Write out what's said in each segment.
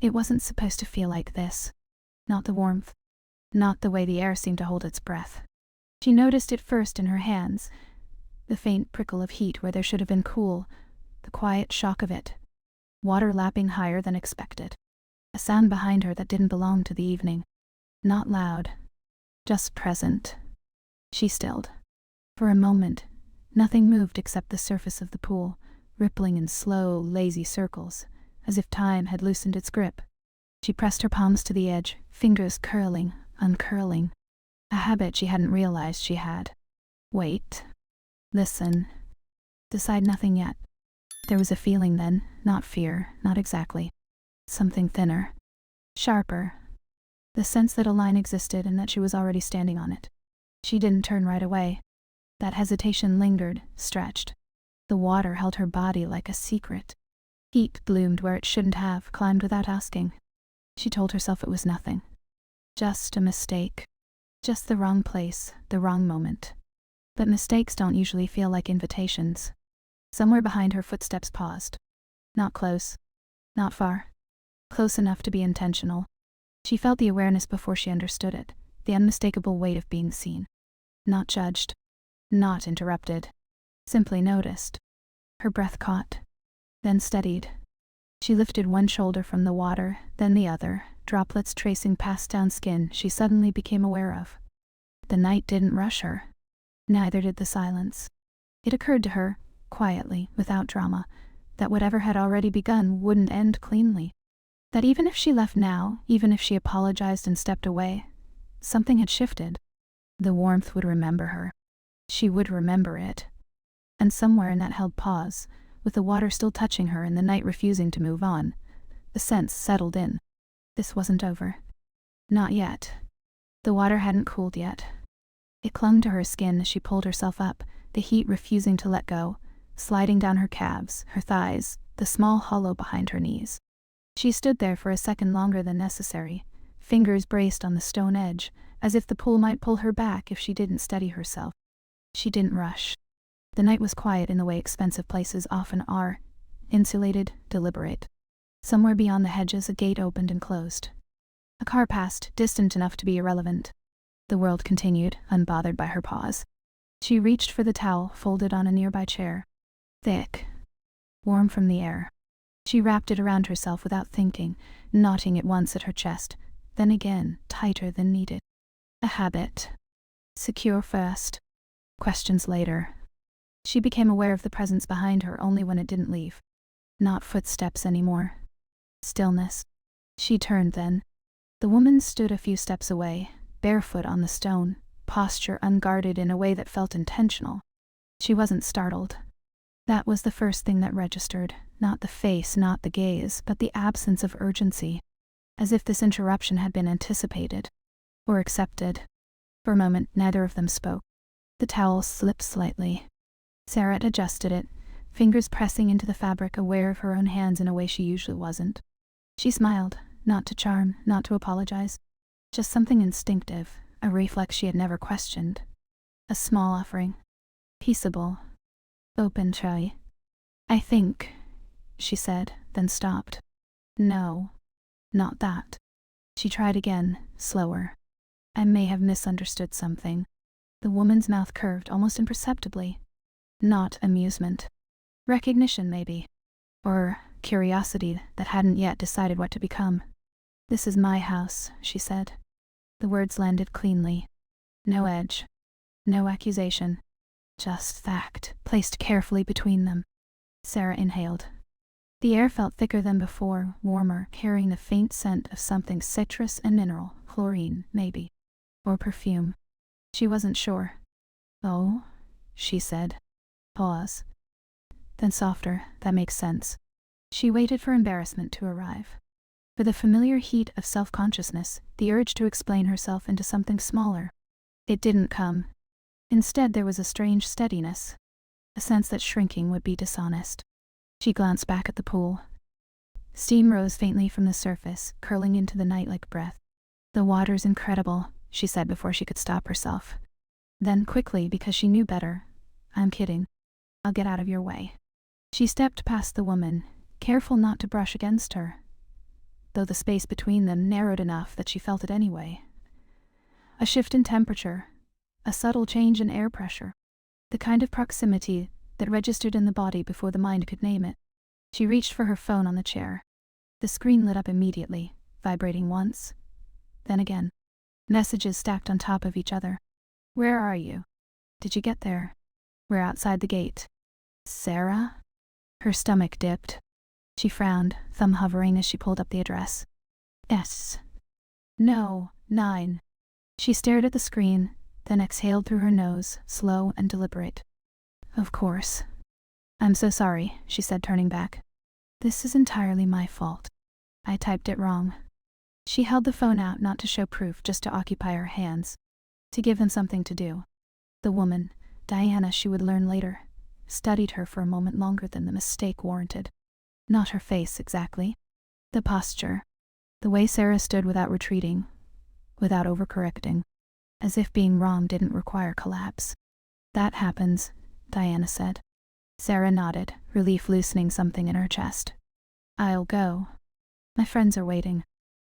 It wasn't supposed to feel like this. Not the warmth. Not the way the air seemed to hold its breath. She noticed it first in her hands, the faint prickle of heat where there should have been cool, the quiet shock of it. Water lapping higher than expected. A sound behind her that didn't belong to the evening. Not loud. Just present. She stilled. For a moment, nothing moved except the surface of the pool, rippling in slow, lazy circles, as if time had loosened its grip. She pressed her palms to the edge, fingers curling, uncurling. A habit she hadn't realized she had. Wait. Listen. Decide nothing yet. There was a feeling then, not fear, not exactly. Something thinner. Sharper. The sense that a line existed and that she was already standing on it. She didn't turn right away. That hesitation lingered, stretched. The water held her body like a secret. Heat bloomed where it shouldn't have, climbed without asking. She told herself it was nothing. Just a mistake. Just the wrong place, the wrong moment. But mistakes don't usually feel like invitations. Somewhere behind her, footsteps paused. Not close. Not far. Close enough to be intentional. She felt the awareness before she understood it, the unmistakable weight of being seen. Not judged. Not interrupted. Simply noticed. Her breath caught. Then steadied. She lifted one shoulder from the water, then the other, droplets tracing past down skin she suddenly became aware of. The night didn't rush her. Neither did the silence. It occurred to her, quietly, without drama, that whatever had already begun wouldn't end cleanly. That even if she left now, even if she apologized and stepped away, something had shifted. The warmth would remember her. She would remember it. And somewhere in that held pause, with the water still touching her and the night refusing to move on, the sense settled in. This wasn't over. Not yet. The water hadn't cooled yet. It clung to her skin as she pulled herself up, the heat refusing to let go, sliding down her calves, her thighs, the small hollow behind her knees. She stood there for a second longer than necessary, fingers braced on the stone edge, as if the pull might pull her back if she didn't steady herself. She didn't rush. The night was quiet in the way expensive places often are, insulated, deliberate. Somewhere beyond the hedges a gate opened and closed. A car passed, distant enough to be irrelevant. The world continued, unbothered by her pause. She reached for the towel folded on a nearby chair. Thick. Warm from the air. She wrapped it around herself without thinking, knotting it once at her chest, then again, tighter than needed. A habit. Secure first. Questions later. She became aware of the presence behind her only when it didn't leave. Not footsteps anymore. Stillness. She turned then. The woman stood a few steps away, barefoot on the stone, posture unguarded in a way that felt intentional. She wasn't startled. That was the first thing that registered, not the face, not the gaze, but the absence of urgency, as if this interruption had been anticipated, or accepted. For a moment, neither of them spoke. The towel slipped slightly. Sarah adjusted it, fingers pressing into the fabric, aware of her own hands in a way she usually wasn't. She smiled, not to charm, not to apologize. Just something instinctive, a reflex she had never questioned. A small offering. Peaceable. Open tray. I think, she said, then stopped. No. Not that. She tried again, slower. I may have misunderstood something. The woman's mouth curved almost imperceptibly. Not amusement. Recognition, maybe. Or curiosity that hadn't yet decided what to become. This is my house, she said. The words landed cleanly. No edge. No accusation. Just fact, placed carefully between them. Sarah inhaled. The air felt thicker than before, warmer, carrying the faint scent of something citrus and mineral, chlorine, maybe. Or perfume. She wasn't sure. Oh, she said. Pause. Then softer, that makes sense. She waited for embarrassment to arrive. For the familiar heat of self-consciousness, the urge to explain herself into something smaller. It didn't come. Instead, there was a strange steadiness, a sense that shrinking would be dishonest. She glanced back at the pool. Steam rose faintly from the surface, curling into the night like breath. The water's incredible, she said before she could stop herself. Then quickly, because she knew better, I'm kidding. I'll get out of your way. She stepped past the woman, careful not to brush against her. though the space between them narrowed enough that she felt it anyway. A shift in temperature, a subtle change in air pressure, the kind of proximity that registered in the body before the mind could name it. She reached for her phone on the chair. The screen lit up immediately, vibrating once, then again. Messages stacked on top of each other. Where are you? Did you get there? We're outside the gate. Sarah? Her stomach dipped. She frowned, thumb hovering as she pulled up the address. S. No, 9. She stared at the screen, then exhaled through her nose, slow and deliberate. Of course. I'm so sorry, she said, turning back. This is entirely my fault. I typed it wrong. She held the phone out, not to show proof, just to occupy her hands, to give them something to do. The woman, Diana, she would learn later, studied her for a moment longer than the mistake warranted. Not her face exactly. The posture. The way Sarah stood without retreating, without overcorrecting, as if being wrong didn't require collapse. That happens, Diana said. Sarah nodded, relief loosening something in her chest. I'll go. My friends are waiting.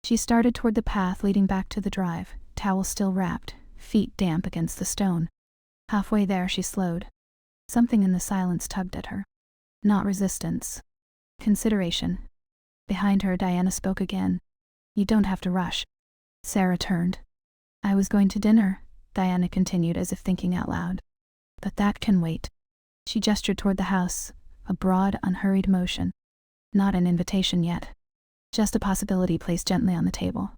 She started toward the path leading back to the drive, towel still wrapped, feet damp against the stone. Halfway there she slowed. Something in the silence tugged at her. Not resistance. Consideration. Behind her, Diana spoke again. You don't have to rush. Sarah turned. I was going to dinner, Diana continued as if thinking out loud. But that can wait. She gestured toward the house, a broad, unhurried motion. Not an invitation yet. Just a possibility placed gently on the table.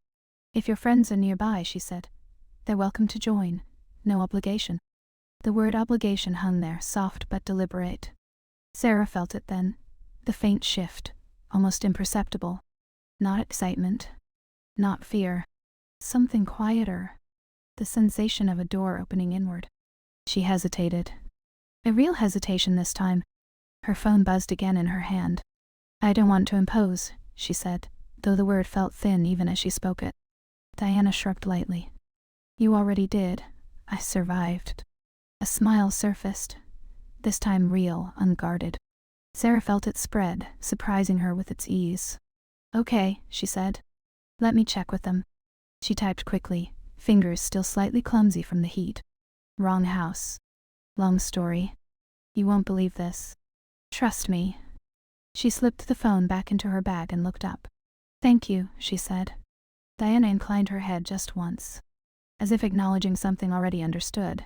If your friends are nearby, she said, they're welcome to join. No obligation. The word obligation hung there, soft but deliberate. Sarah felt it then. The faint shift, almost imperceptible. Not excitement. Not fear. Something quieter. The sensation of a door opening inward. She hesitated. A real hesitation this time. Her phone buzzed again in her hand. I don't want to impose, she said, though the word felt thin even as she spoke it. Diana shrugged lightly. You already did. I survived. A smile surfaced, this time real, unguarded. Sarah felt it spread, surprising her with its ease. Okay, she said. Let me check with them. She typed quickly, fingers still slightly clumsy from the heat. Wrong house. Long story. You won't believe this. Trust me. She slipped the phone back into her bag and looked up. Thank you, she said. Diana inclined her head just once, as if acknowledging something already understood.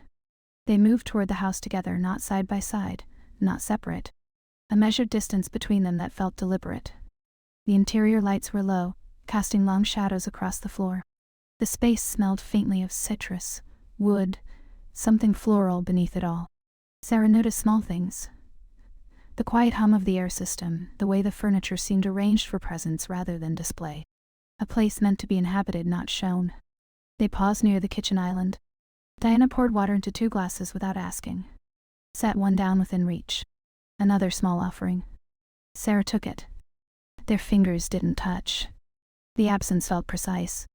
They moved toward the house together, not side by side, not separate. A measured distance between them that felt deliberate. The interior lights were low, casting long shadows across the floor. The space smelled faintly of citrus, wood, something floral beneath it all. Sarah noticed small things. The quiet hum of the air system, the way the furniture seemed arranged for presence rather than display. A place meant to be inhabited, not shown. They paused near the kitchen island. Diana poured water into 2 glasses without asking. Set one down within reach. Another small offering. Sarah took it. Their fingers didn't touch. The absence felt precise.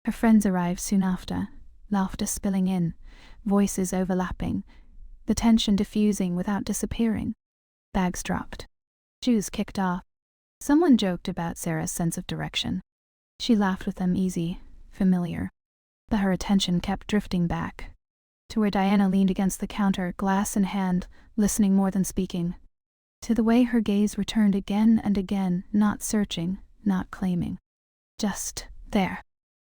Her friends arrived soon after, laughter spilling in, voices overlapping, the tension diffusing without disappearing. Bags dropped. Shoes kicked off. Someone joked about Sarah's sense of direction. She laughed with them, easy, familiar. But her attention kept drifting back, to where Diana leaned against the counter, glass in hand, listening more than speaking. To the way her gaze returned again and again, not searching, not claiming. Just there.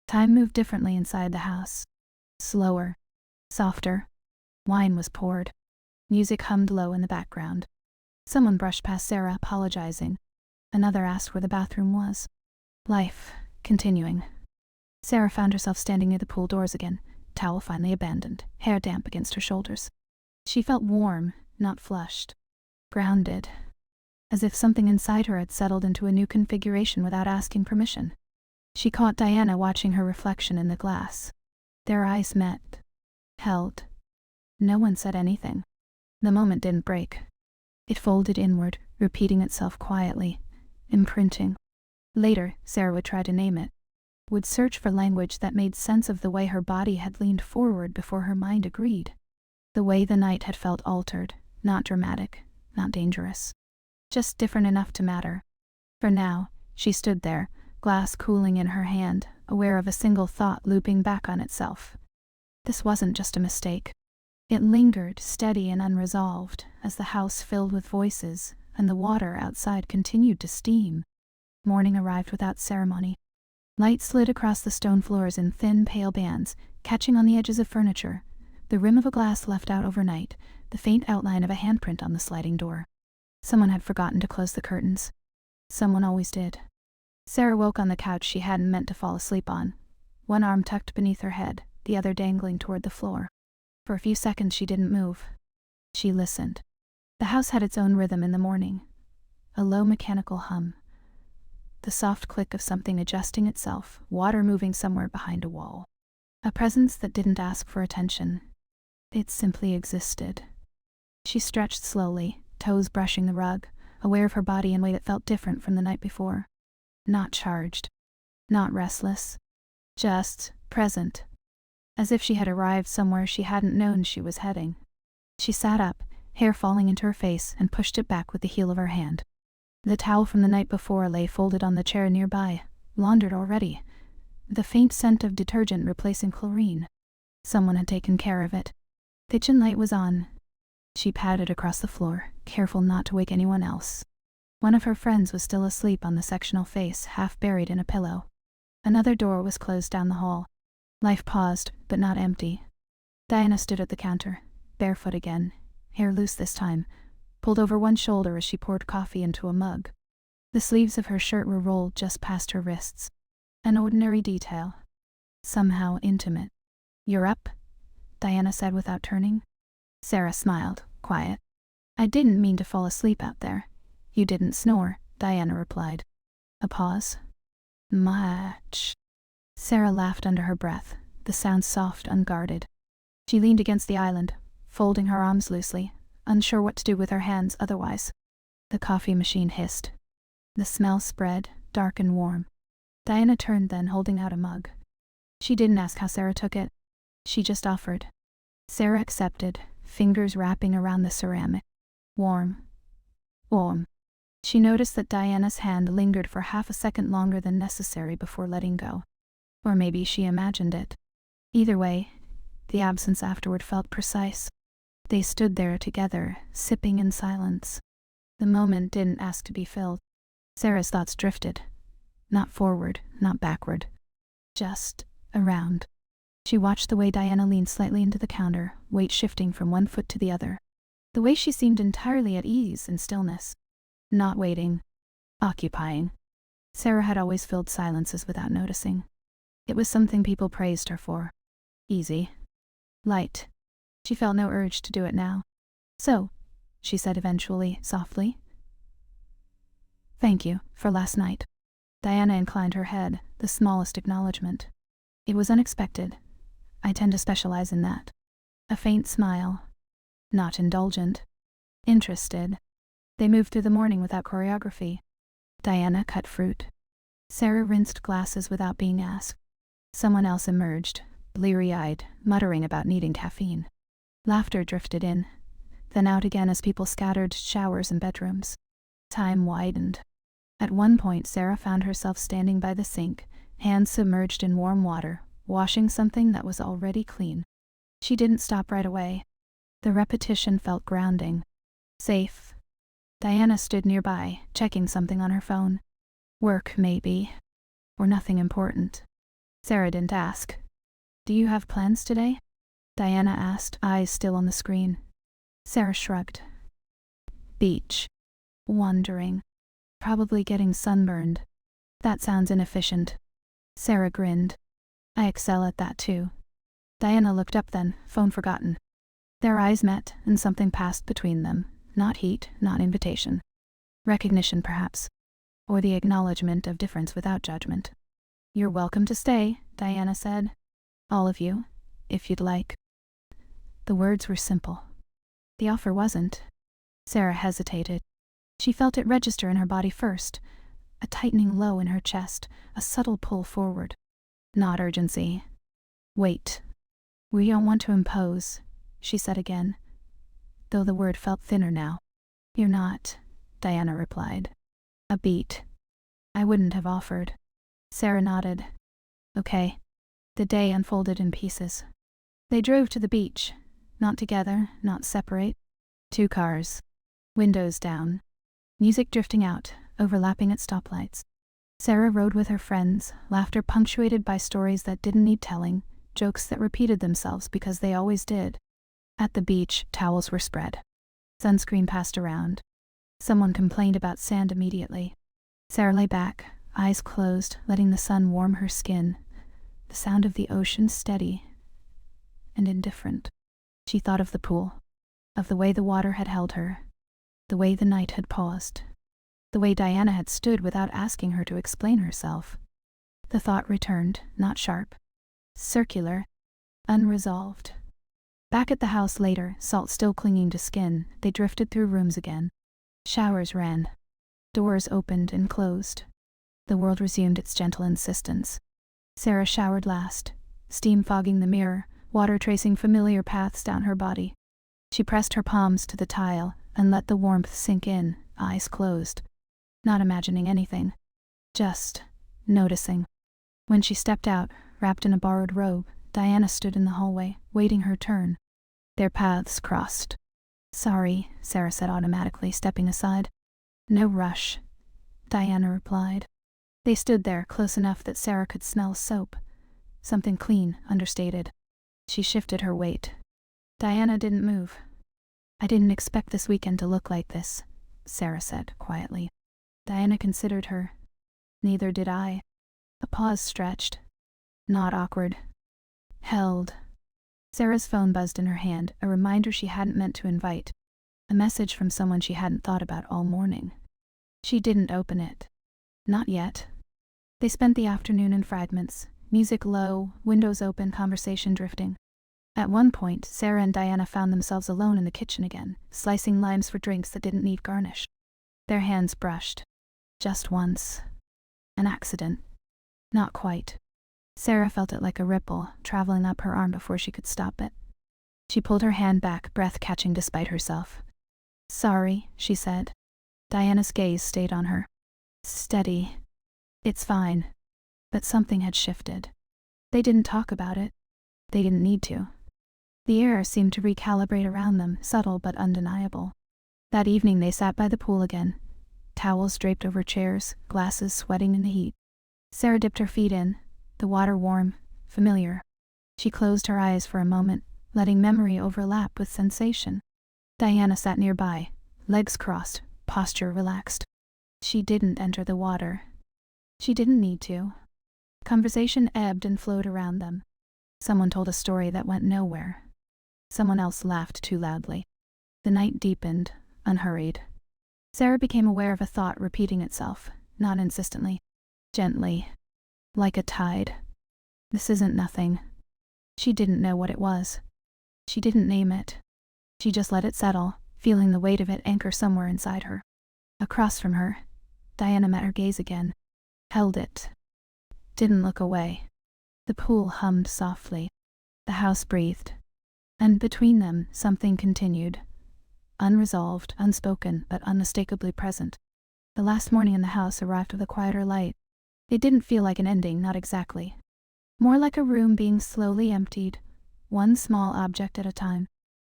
Time moved differently inside the house. Slower. Softer. Wine was poured. Music hummed low in the background. Someone brushed past Sarah, apologizing. Another asked where the bathroom was. Life, continuing. Sarah found herself standing near the pool doors again, towel finally abandoned, hair damp against her shoulders. She felt warm, not flushed. Grounded. As if something inside her had settled into a new configuration without asking permission. She caught Diana watching her reflection in the glass. Their eyes met. Held. No one said anything. The moment didn't break. It folded inward, repeating itself quietly, imprinting. Later, Sarah would try to name it. Would search for language that made sense of the way her body had leaned forward before her mind agreed. The way the night had felt altered, not dramatic, not dangerous. Just different enough to matter. For now, she stood there, glass cooling in her hand, aware of a single thought looping back on itself. This wasn't just a mistake. It lingered, steady and unresolved, as the house filled with voices, and the water outside continued to steam. Morning arrived without ceremony. Light slid across the stone floors in thin, pale bands, catching on the edges of furniture, the rim of a glass left out overnight, the faint outline of a handprint on the sliding door. Someone had forgotten to close the curtains. Someone always did. Sarah woke on the couch she hadn't meant to fall asleep on, one arm tucked beneath her head, the other dangling toward the floor. For a few seconds she didn't move. She listened. The house had its own rhythm in the morning. A low mechanical hum. The soft click of something adjusting itself, water moving somewhere behind a wall. A presence that didn't ask for attention. It simply existed. She stretched slowly, toes brushing the rug, aware of her body in a way that felt different from the night before. Not charged. Not restless. Just present. As if she had arrived somewhere she hadn't known she was heading. She sat up, hair falling into her face, and pushed it back with the heel of her hand. The towel from the night before lay folded on the chair nearby, laundered already. The faint scent of detergent replacing chlorine. Someone had taken care of it. The kitchen light was on. She padded across the floor, careful not to wake anyone else. One of her friends was still asleep on the sectional face, half buried in a pillow. Another door was closed down the hall. Life paused, but not empty. Diana stood at the counter, barefoot again, hair loose this time, pulled over one shoulder as she poured coffee into a mug. The sleeves of her shirt were rolled just past her wrists. An ordinary detail. Somehow intimate. "You're up?" Diana said without turning. Sarah smiled, quiet. "I didn't mean to fall asleep out there." "You didn't snore," Diana replied. A pause. "Much." Sarah laughed under her breath, the sound soft, unguarded. She leaned against the island, folding her arms loosely, unsure what to do with her hands otherwise. The coffee machine hissed. The smell spread, dark and warm. Diana turned then, holding out a mug. She didn't ask how Sarah took it. She just offered. Sarah accepted, fingers wrapping around the ceramic. Warm. Warm. She noticed that Diana's hand lingered for half a second longer than necessary before letting go. Or maybe she imagined it. Either way, the absence afterward felt precise. They stood there together, sipping in silence. The moment didn't ask to be filled. Sarah's thoughts drifted. Not forward, not backward. Just around. She watched the way Diana leaned slightly into the counter, weight shifting from one foot to the other. The way she seemed entirely at ease in stillness. Not waiting. Occupying. Sarah had always filled silences without noticing. It was something people praised her for. Easy. Light. She felt no urge to do it now. "So," she said eventually, softly. "Thank you for last night." Diana inclined her head, the smallest acknowledgement. "It was unexpected. I tend to specialize in that." A faint smile. Not indulgent. Interested. They moved through the morning without choreography. Diana cut fruit. Sarah rinsed glasses without being asked. Someone else emerged, bleary-eyed, muttering about needing caffeine. Laughter drifted in, then out again as people scattered to showers and bedrooms. Time widened. At one point Sarah found herself standing by the sink, hands submerged in warm water, washing something that was already clean. She didn't stop right away. The repetition felt grounding. Safe. Diana stood nearby, checking something on her phone. Work, maybe. Or nothing important. Sarah didn't ask. "Do you have plans today?" Diana asked, eyes still on the screen. Sarah shrugged. "Beach. Wandering. Probably getting sunburned." "That sounds inefficient." Sarah grinned. "I excel at that too." Diana looked up then, phone forgotten. Their eyes met, and something passed between them. Not heat, not invitation. Recognition, perhaps. Or the acknowledgement of difference without judgment. "You're welcome to stay," Diana said. "All of you, if you'd like." The words were simple. The offer wasn't. Sarah hesitated. She felt it register in her body first, a tightening low in her chest, a subtle pull forward. Not urgency. "Wait. We don't want to impose," she said again, though the word felt thinner now. "You're not," Diana replied. A beat. "I wouldn't have offered." Sarah nodded. Okay. The day unfolded in pieces. They drove to the beach. Not together, not separate. 2 cars. Windows down. Music drifting out, overlapping at stoplights. Sarah rode with her friends, laughter punctuated by stories that didn't need telling, jokes that repeated themselves because they always did. At the beach, towels were spread. Sunscreen passed around. Someone complained about sand immediately. Sarah lay back, eyes closed, letting the sun warm her skin. The sound of the ocean steady and indifferent. She thought of the pool, of the way the water had held her, the way the night had paused, the way Diana had stood without asking her to explain herself. The thought returned, not sharp, circular, unresolved. Back at the house later, salt still clinging to skin, they drifted through rooms again. Showers ran. Doors opened and closed. The world resumed its gentle insistence. Sarah showered last, steam fogging the mirror, water tracing familiar paths down her body. She pressed her palms to the tile and let the warmth sink in, eyes closed. Not imagining anything. Just noticing. When she stepped out, wrapped in a borrowed robe, Diana stood in the hallway, waiting her turn. Their paths crossed. Sorry, Sarah said automatically, stepping aside. No rush, Diana replied. They stood there, close enough that Sarah could smell soap. Something clean, understated. She shifted her weight. Diana didn't move. I didn't expect this weekend to look like this, Sarah said, quietly. Diana considered her. Neither did I. A pause stretched. Not awkward. Held. Sarah's phone buzzed in her hand, a reminder she hadn't meant to invite. A message from someone she hadn't thought about all morning. She didn't open it. Not yet. They spent the afternoon in fragments, music low, windows open, conversation drifting. At one point, Sarah and Diana found themselves alone in the kitchen again, slicing limes for drinks that didn't need garnish. Their hands brushed. Just once. An accident. Not quite. Sarah felt it like a ripple, traveling up her arm before she could stop it. She pulled her hand back, breath catching despite herself. Sorry, she said. Diana's gaze stayed on her. Steady. It's fine. But something had shifted. They didn't talk about it. They didn't need to. The air seemed to recalibrate around them, subtle but undeniable. That evening they sat by the pool again. Towels draped over chairs, glasses sweating in the heat. Sarah dipped her feet in, the water warm, familiar. She closed her eyes for a moment, letting memory overlap with sensation. Diana sat nearby, legs crossed, posture relaxed. She didn't enter the water. She didn't need to. Conversation ebbed and flowed around them. Someone told a story that went nowhere. Someone else laughed too loudly. The night deepened, unhurried. Sarah became aware of a thought repeating itself, not insistently. Gently. Like a tide. This isn't nothing. She didn't know what it was. She didn't name it. She just let it settle, feeling the weight of it anchor somewhere inside her. Across from her, Diana met her gaze again. Held it. Didn't look away. The pool hummed softly. The house breathed. And between them, something continued. Unresolved, unspoken, but unmistakably present. The last morning in the house arrived with a quieter light. It didn't feel like an ending, not exactly. More like a room being slowly emptied, one small object at a time.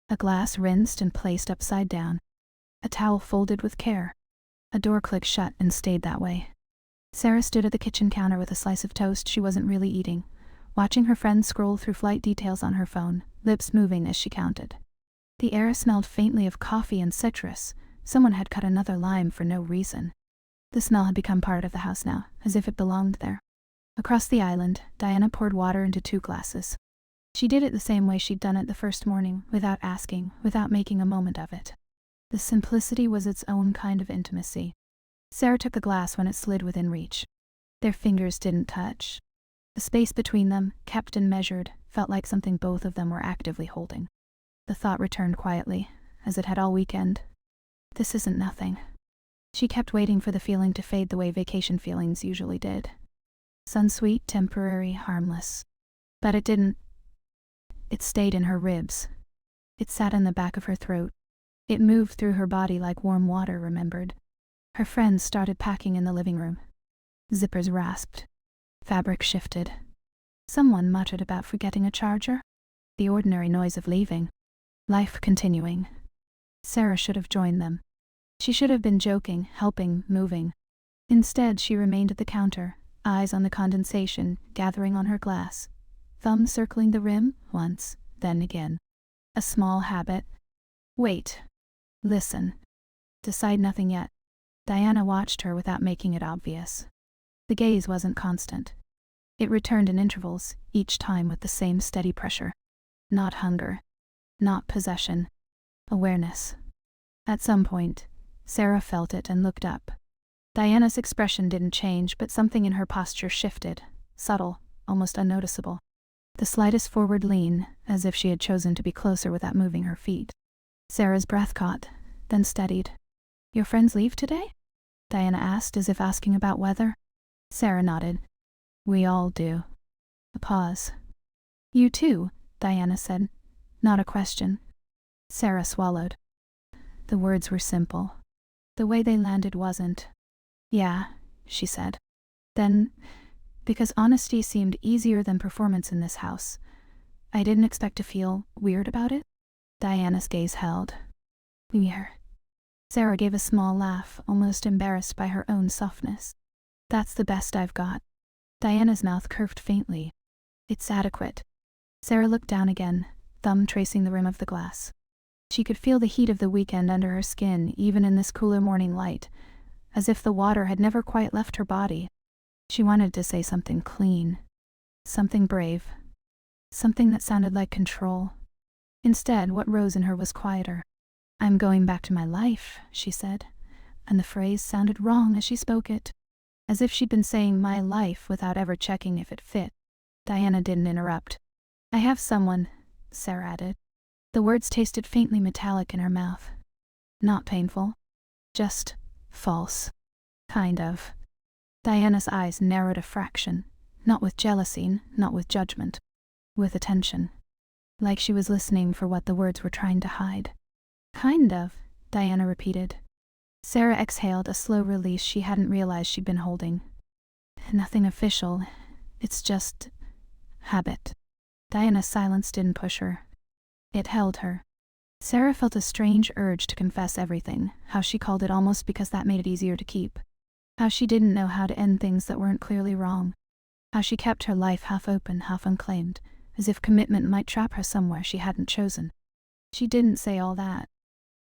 A glass rinsed and placed upside down. A towel folded with care. A door clicked shut and stayed that way. Sarah stood at the kitchen counter with a slice of toast she wasn't really eating, watching her friend scroll through flight details on her phone, lips moving as she counted. The air smelled faintly of coffee and citrus. Someone had cut another lime for no reason. The smell had become part of the house now, as if it belonged there. Across the island, Diana poured water into 2 glasses. She did it the same way she'd done it the first morning, without asking, without making a moment of it. The simplicity was its own kind of intimacy. Sarah took a glass when it slid within reach. Their fingers didn't touch. The space between them, kept and measured, felt like something both of them were actively holding. The thought returned quietly, as it had all weekend. This isn't nothing. She kept waiting for the feeling to fade the way vacation feelings usually did. Sunsweet, temporary, harmless. But it didn't. It stayed in her ribs. It sat in the back of her throat. It moved through her body like warm water, remembered. Her friends started packing in the living room. Zippers rasped. Fabric shifted. Someone muttered about forgetting a charger. The ordinary noise of leaving. Life continuing. Sarah should have joined them. She should have been joking, helping, moving. Instead, she remained at the counter, eyes on the condensation gathering on her glass. Thumb circling the rim, once, then again. A small habit. Wait. Listen. Decide nothing yet. Diana watched her without making it obvious. The gaze wasn't constant. It returned in intervals, each time with the same steady pressure. Not hunger. Not possession. Awareness. At some point, Sarah felt it and looked up. Diana's expression didn't change, but something in her posture shifted, subtle, almost unnoticeable. The slightest forward lean, as if she had chosen to be closer without moving her feet. Sarah's breath caught, then steadied. "Your friends leave today?" Diana asked, as if asking about weather. Sarah nodded. "We all do." A pause. "You too," Diana said. Not a question. Sarah swallowed. The words were simple. The way they landed wasn't. "Yeah," she said. Then, because honesty seemed easier than performance in this house, I didn't expect to feel weird about it. Diana's gaze held. "Weird." Sarah gave a small laugh, almost embarrassed by her own softness. "That's the best I've got." Diana's mouth curved faintly. "It's adequate." Sarah looked down again, thumb tracing the rim of the glass. She could feel the heat of the weekend under her skin, even in this cooler morning light, as if the water had never quite left her body. She wanted to say something clean, something brave, something that sounded like control. Instead, what rose in her was quieter. "I'm going back to my life," she said, and the phrase sounded wrong as she spoke it, as if she'd been saying "my life" without ever checking if it fit. Diana didn't interrupt. "I have someone," Sarah added. The words tasted faintly metallic in her mouth. Not painful. Just false. Kind of. Diana's eyes narrowed a fraction, not with jealousy, not with judgment. With attention. Like she was listening for what the words were trying to hide. "Kind of," Diana repeated. Sarah exhaled, a slow release she hadn't realized she'd been holding. "Nothing official. It's just habit." Diana's silence didn't push her. It held her. Sarah felt a strange urge to confess everything, how she called it almost because that made it easier to keep. How she didn't know how to end things that weren't clearly wrong. How she kept her life half open, half unclaimed, as if commitment might trap her somewhere she hadn't chosen. She didn't say all that.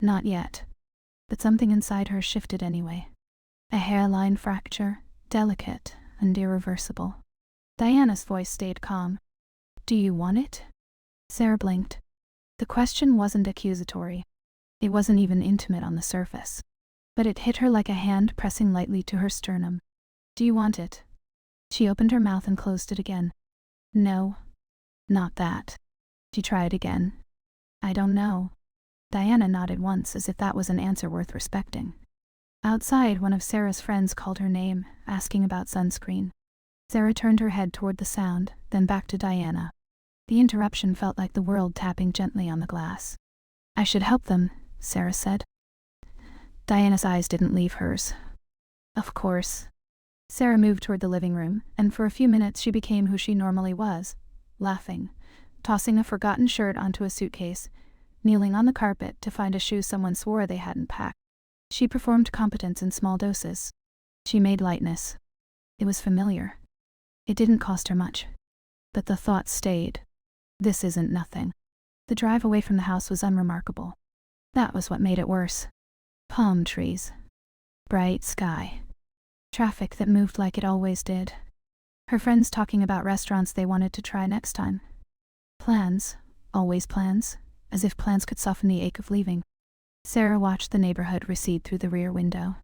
Not yet. But something inside her shifted anyway. A hairline fracture, delicate and irreversible. Diana's voice stayed calm. "Do you want it?" Sarah blinked. The question wasn't accusatory. It wasn't even intimate on the surface. But it hit her like a hand pressing lightly to her sternum. "Do you want it?" She opened her mouth and closed it again. "No. Not that." She tried again. "I don't know." Diana nodded once, as if that was an answer worth respecting. Outside, one of Sarah's friends called her name, asking about sunscreen. Sarah turned her head toward the sound, then back to Diana. The interruption felt like the world tapping gently on the glass. "I should help them," Sarah said. Diana's eyes didn't leave hers. "Of course." Sarah moved toward the living room, and for a few minutes she became who she normally was, laughing, tossing a forgotten shirt onto a suitcase, kneeling on the carpet to find a shoe someone swore they hadn't packed. She performed competence in small doses. She made lightness. It was familiar. It didn't cost her much. But the thought stayed. This isn't nothing. The drive away from the house was unremarkable. That was what made it worse. Palm trees. Bright sky. Traffic that moved like it always did. Her friends talking about restaurants they wanted to try next time. Plans. Always plans. As if plans could soften the ache of leaving. Sarah watched the neighborhood recede through the rear window.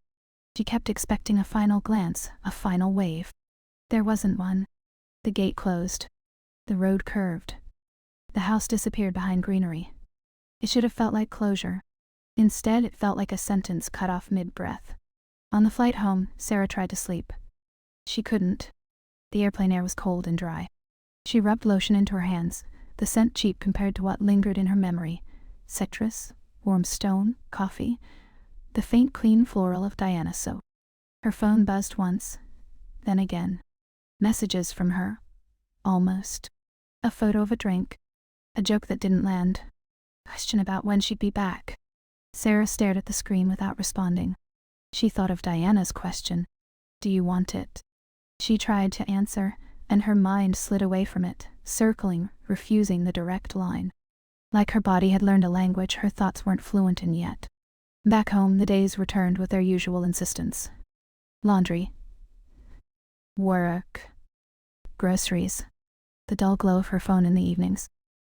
She kept expecting a final glance, a final wave. There wasn't one. The gate closed. The road curved. The house disappeared behind greenery. It should have felt like closure. Instead, it felt like a sentence cut off mid-breath. On the flight home, Sarah tried to sleep. She couldn't. The airplane air was cold and dry. She rubbed lotion into her hands, the scent cheap compared to what lingered in her memory. Citrus, warm stone, coffee, the faint clean floral of Diana's soap. Her phone buzzed once, then again. Messages from her. Almost. A photo of a drink. A joke that didn't land. Question about when she'd be back. Sarah stared at the screen without responding. She thought of Diana's question. Do you want it? She tried to answer, and her mind slid away from it, circling, refusing the direct line. Like her body had learned a language her thoughts weren't fluent in yet. Back home, the days returned with their usual insistence. Laundry. Work. Groceries. The dull glow of her phone in the evenings.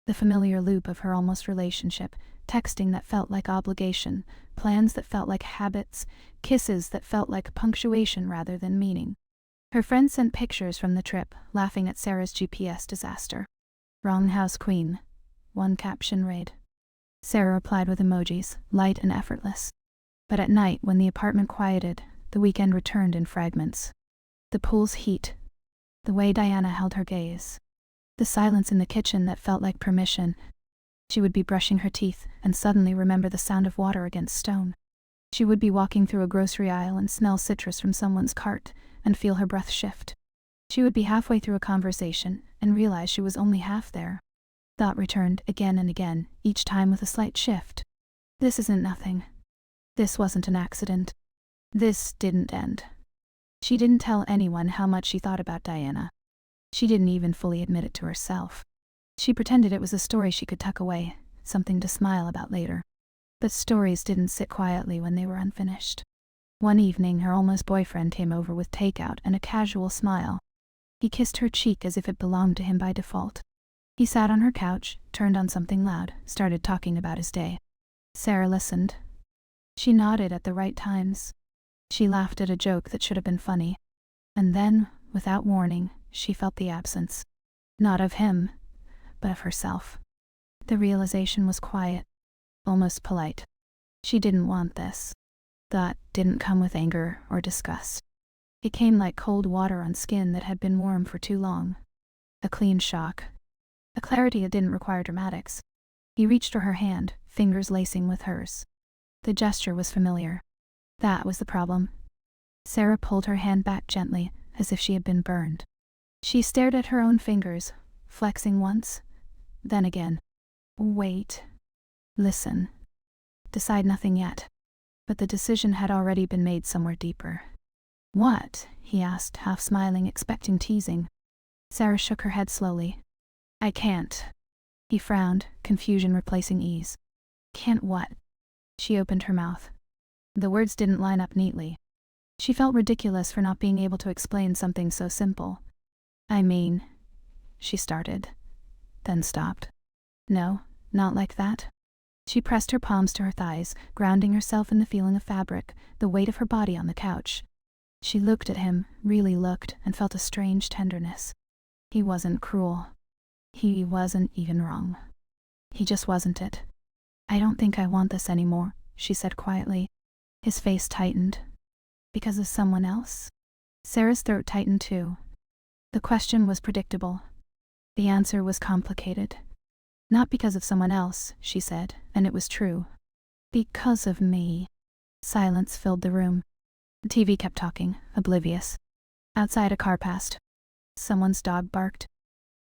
The familiar loop of her almost relationship, texting that felt like obligation, plans that felt like habits, kisses that felt like punctuation rather than meaning. Her friend sent pictures from the trip, laughing at Sarah's GPS disaster. Wrong house queen. One caption read. Sarah replied with emojis, light and effortless. But at night, when the apartment quieted, the weekend returned in fragments. The pool's heat. The way Diana held her gaze. The silence in the kitchen that felt like permission. She would be brushing her teeth and suddenly remember the sound of water against stone. She would be walking through a grocery aisle and smell citrus from someone's cart and feel her breath shift. She would be halfway through a conversation and realize she was only half there. Thought returned again and again, each time with a slight shift. This isn't nothing. This wasn't an accident. This didn't end. She didn't tell anyone how much she thought about Diana. She didn't even fully admit it to herself. She pretended it was a story she could tuck away, something to smile about later. But stories didn't sit quietly when they were unfinished. One evening, her almost boyfriend came over with takeout and a casual smile. He kissed her cheek as if it belonged to him by default. He sat on her couch, turned on something loud, started talking about his day. Sarah listened. She nodded at the right times. She laughed at a joke that should have been funny. And then, without warning, she felt the absence. Not of him, but of herself. The realization was quiet, almost polite. She didn't want this. That didn't come with anger or disgust. It came like cold water on skin that had been warm for too long. A clean shock. A clarity that didn't require dramatics. He reached for her hand, fingers lacing with hers. The gesture was familiar. That was the problem. Sarah pulled her hand back gently, as if she had been burned. She stared at her own fingers, flexing once, then again. Wait. Listen. Decide nothing yet. But the decision had already been made somewhere deeper. What? He asked, half smiling, expecting teasing. Sarah shook her head slowly. I can't. He frowned, confusion replacing ease. Can't what? She opened her mouth. The words didn't line up neatly. She felt ridiculous for not being able to explain something so simple. I mean, she started, then stopped. No, not like that. She pressed her palms to her thighs, grounding herself in the feeling of fabric, the weight of her body on the couch. She looked at him, really looked, and felt a strange tenderness. He wasn't cruel. He wasn't even wrong. He just wasn't it. I don't think I want this anymore, she said quietly. His face tightened. Because of someone else? Sarah's throat tightened too. The question was predictable. The answer was complicated. Not because of someone else, she said, and it was true. Because of me. Silence filled the room. The TV kept talking, oblivious. Outside, a car passed. Someone's dog barked.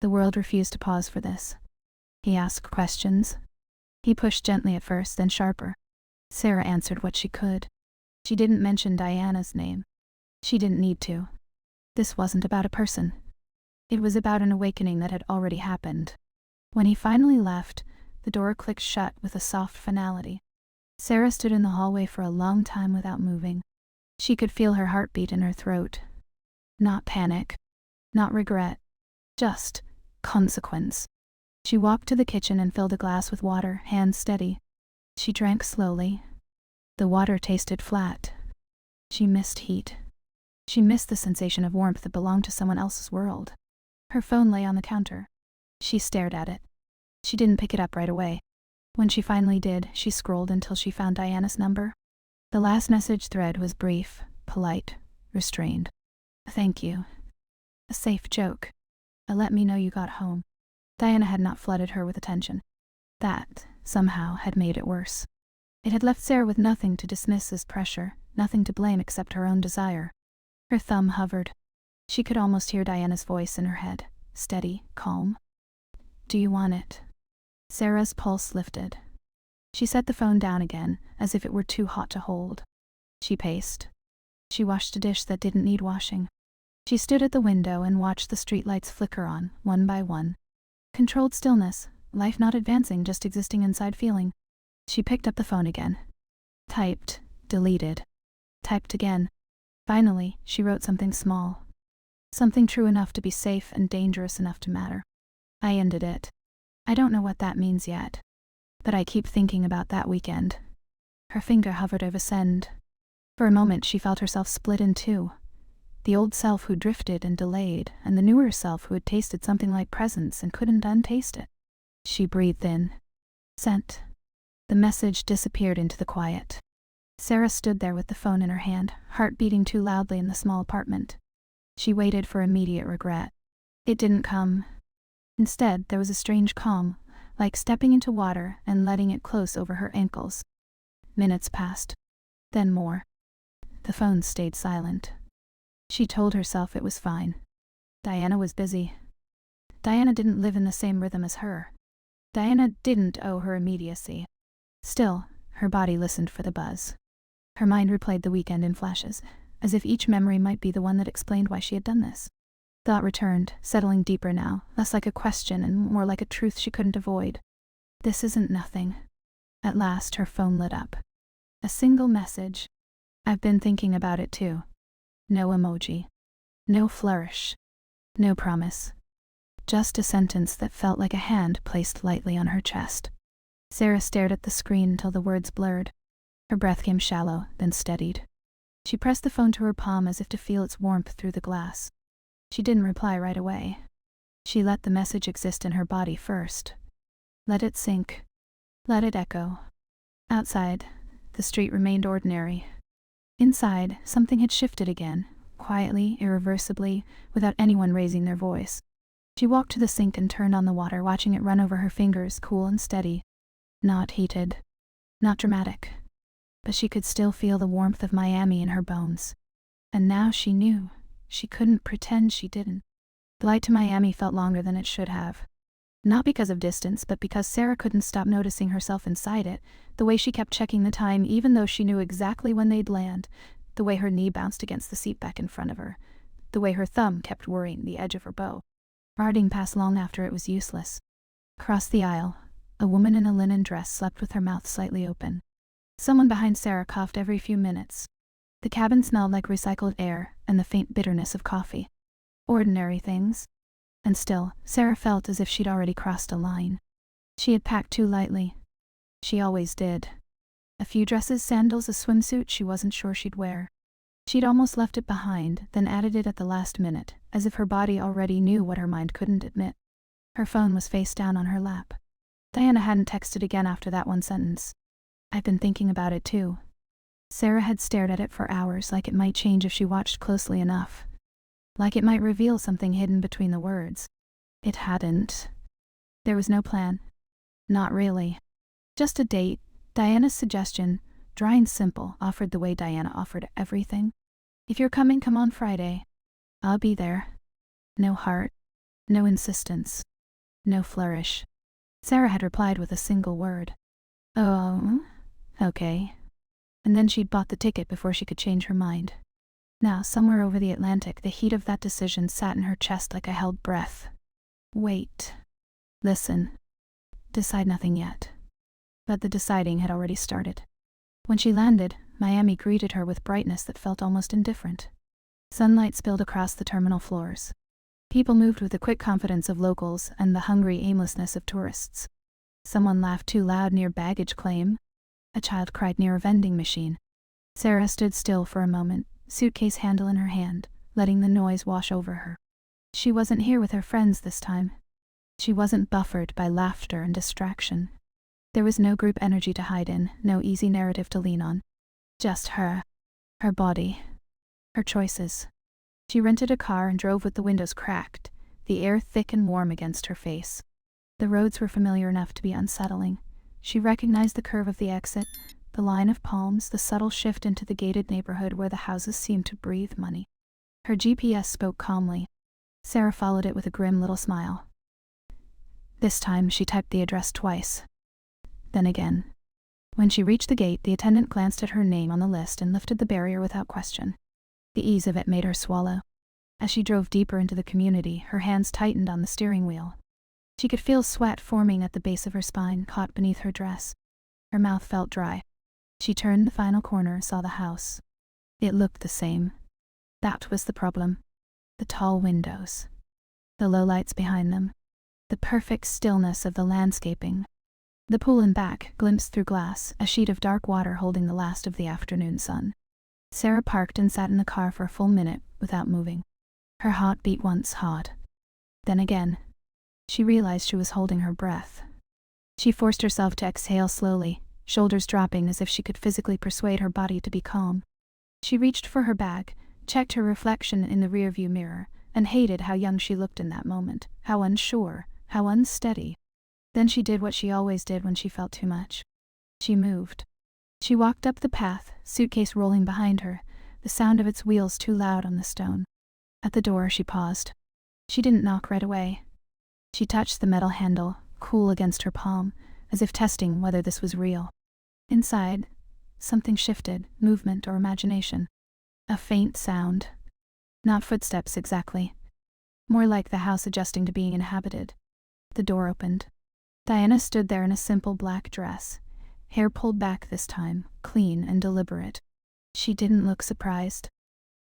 The world refused to pause for this. He asked questions. He pushed gently at first, then sharper. Sarah answered what she could. She didn't mention Diana's name. She didn't need to. This wasn't about a person. It was about an awakening that had already happened. When he finally left, the door clicked shut with a soft finality. Sarah stood in the hallway for a long time without moving. She could feel her heartbeat in her throat. Not panic. Not regret. Just consequence. She walked to the kitchen and filled a glass with water, hands steady. She drank slowly. The water tasted flat. She missed heat. She missed the sensation of warmth that belonged to someone else's world. Her phone lay on the counter. She stared at it. She didn't pick it up right away. When she finally did, she scrolled until she found Diana's number. The last message thread was brief, polite, restrained. Thank you. A safe joke. A let me know you got home. Diana had not flooded her with attention. That, somehow, had made it worse. It had left Sarah with nothing to dismiss as pressure, nothing to blame except her own desire. Her thumb hovered. She could almost hear Diana's voice in her head, steady, calm. Do you want it? Sarah's pulse lifted. She set the phone down again, as if it were too hot to hold. She paced. She washed a dish that didn't need washing. She stood at the window and watched the streetlights flicker on, one by one. Controlled stillness, life not advancing, just existing inside feeling. She picked up the phone again. Typed, deleted. Typed again. Finally, she wrote something small. Something true enough to be safe and dangerous enough to matter. I ended it. I don't know what that means yet. But I keep thinking about that weekend. Her finger hovered over send. For a moment she felt herself split in two. The old self who drifted and delayed, and the newer self who had tasted something like presence and couldn't untaste it. She breathed in. Sent. The message disappeared into the quiet. Sarah stood there with the phone in her hand, heart beating too loudly in the small apartment. She waited for immediate regret. It didn't come. Instead, there was a strange calm, like stepping into water and letting it close over her ankles. Minutes passed. Then more. The phone stayed silent. She told herself it was fine. Diana was busy. Diana didn't live in the same rhythm as her. Diana didn't owe her immediacy. Still, her body listened for the buzz. Her mind replayed the weekend in flashes, as if each memory might be the one that explained why she had done this. Thought returned, settling deeper now, less like a question and more like a truth she couldn't avoid. This isn't nothing. At last, her phone lit up. A single message. I've been thinking about it too. No emoji. No flourish. No promise. Just a sentence that felt like a hand placed lightly on her chest. Sarah stared at the screen until the words blurred. Her breath came shallow, then steadied. She pressed the phone to her palm as if to feel its warmth through the glass. She didn't reply right away. She let the message exist in her body first. Let it sink. Let it echo. Outside, the street remained ordinary. Inside, something had shifted again, quietly, irreversibly, without anyone raising their voice. She walked to the sink and turned on the water, watching it run over her fingers, cool and steady. Not heated. Not dramatic. But she could still feel the warmth of Miami in her bones. And now she knew. She couldn't pretend she didn't. The flight to Miami felt longer than it should have. Not because of distance, but because Sarah couldn't stop noticing herself inside it, the way she kept checking the time even though she knew exactly when they'd land, the way her knee bounced against the seat back in front of her, the way her thumb kept worrying the edge of her bow, darting past long after it was useless. Across the aisle, a woman in a linen dress slept with her mouth slightly open. Someone behind Sarah coughed every few minutes. The cabin smelled like recycled air and the faint bitterness of coffee. Ordinary things. And still, Sarah felt as if she'd already crossed a line. She had packed too lightly. She always did. A few dresses, sandals, a swimsuit she wasn't sure she'd wear. She'd almost left it behind, then added it at the last minute, as if her body already knew what her mind couldn't admit. Her phone was face down on her lap. Diana hadn't texted again after that one sentence. I've been thinking about it too. Sarah had stared at it for hours, like it might change if she watched closely enough. Like it might reveal something hidden between the words. It hadn't. There was no plan. Not really. Just a date. Diana's suggestion, dry and simple, offered the way Diana offered everything. If you're coming, come on Friday. I'll be there. No heart. No insistence. No flourish. Sarah had replied with a single word. Oh, okay. And then she'd bought the ticket before she could change her mind. Now, somewhere over the Atlantic, the heat of that decision sat in her chest like a held breath. Wait. Listen. Decide nothing yet. But the deciding had already started. When she landed, Miami greeted her with brightness that felt almost indifferent. Sunlight spilled across the terminal floors. People moved with the quick confidence of locals and the hungry aimlessness of tourists. Someone laughed too loud near baggage claim. A child cried near a vending machine. Sarah stood still for a moment, suitcase handle in her hand, letting the noise wash over her. She wasn't here with her friends this time. She wasn't buffered by laughter and distraction. There was no group energy to hide in, no easy narrative to lean on. Just her. Her body. Her choices. She rented a car and drove with the windows cracked, the air thick and warm against her face. The roads were familiar enough to be unsettling. She recognized the curve of the exit, the line of palms, the subtle shift into the gated neighborhood where the houses seemed to breathe money. Her GPS spoke calmly. Sarah followed it with a grim little smile. This time she typed the address twice. Then again. When she reached the gate, the attendant glanced at her name on the list and lifted the barrier without question. The ease of it made her swallow. As she drove deeper into the community, her hands tightened on the steering wheel. She could feel sweat forming at the base of her spine, caught beneath her dress. Her mouth felt dry. She turned the final corner and saw the house. It looked the same. That was the problem. The tall windows. The low lights behind them. The perfect stillness of the landscaping. The pool in back, glimpsed through glass, a sheet of dark water holding the last of the afternoon sun. Sarah parked and sat in the car for a full minute, without moving. Her heart beat once hard. Then again. She realized she was holding her breath. She forced herself to exhale slowly, shoulders dropping as if she could physically persuade her body to be calm. She reached for her bag, checked her reflection in the rearview mirror, and hated how young she looked in that moment, how unsure, how unsteady. Then she did what she always did when she felt too much. She moved. She walked up the path, suitcase rolling behind her, the sound of its wheels too loud on the stone. At the door she paused. She didn't knock right away. She touched the metal handle, cool against her palm, as if testing whether this was real. Inside, something shifted, movement or imagination. A faint sound. Not footsteps exactly. More like the house adjusting to being inhabited. The door opened. Diana stood there in a simple black dress, hair pulled back this time, clean and deliberate. She didn't look surprised.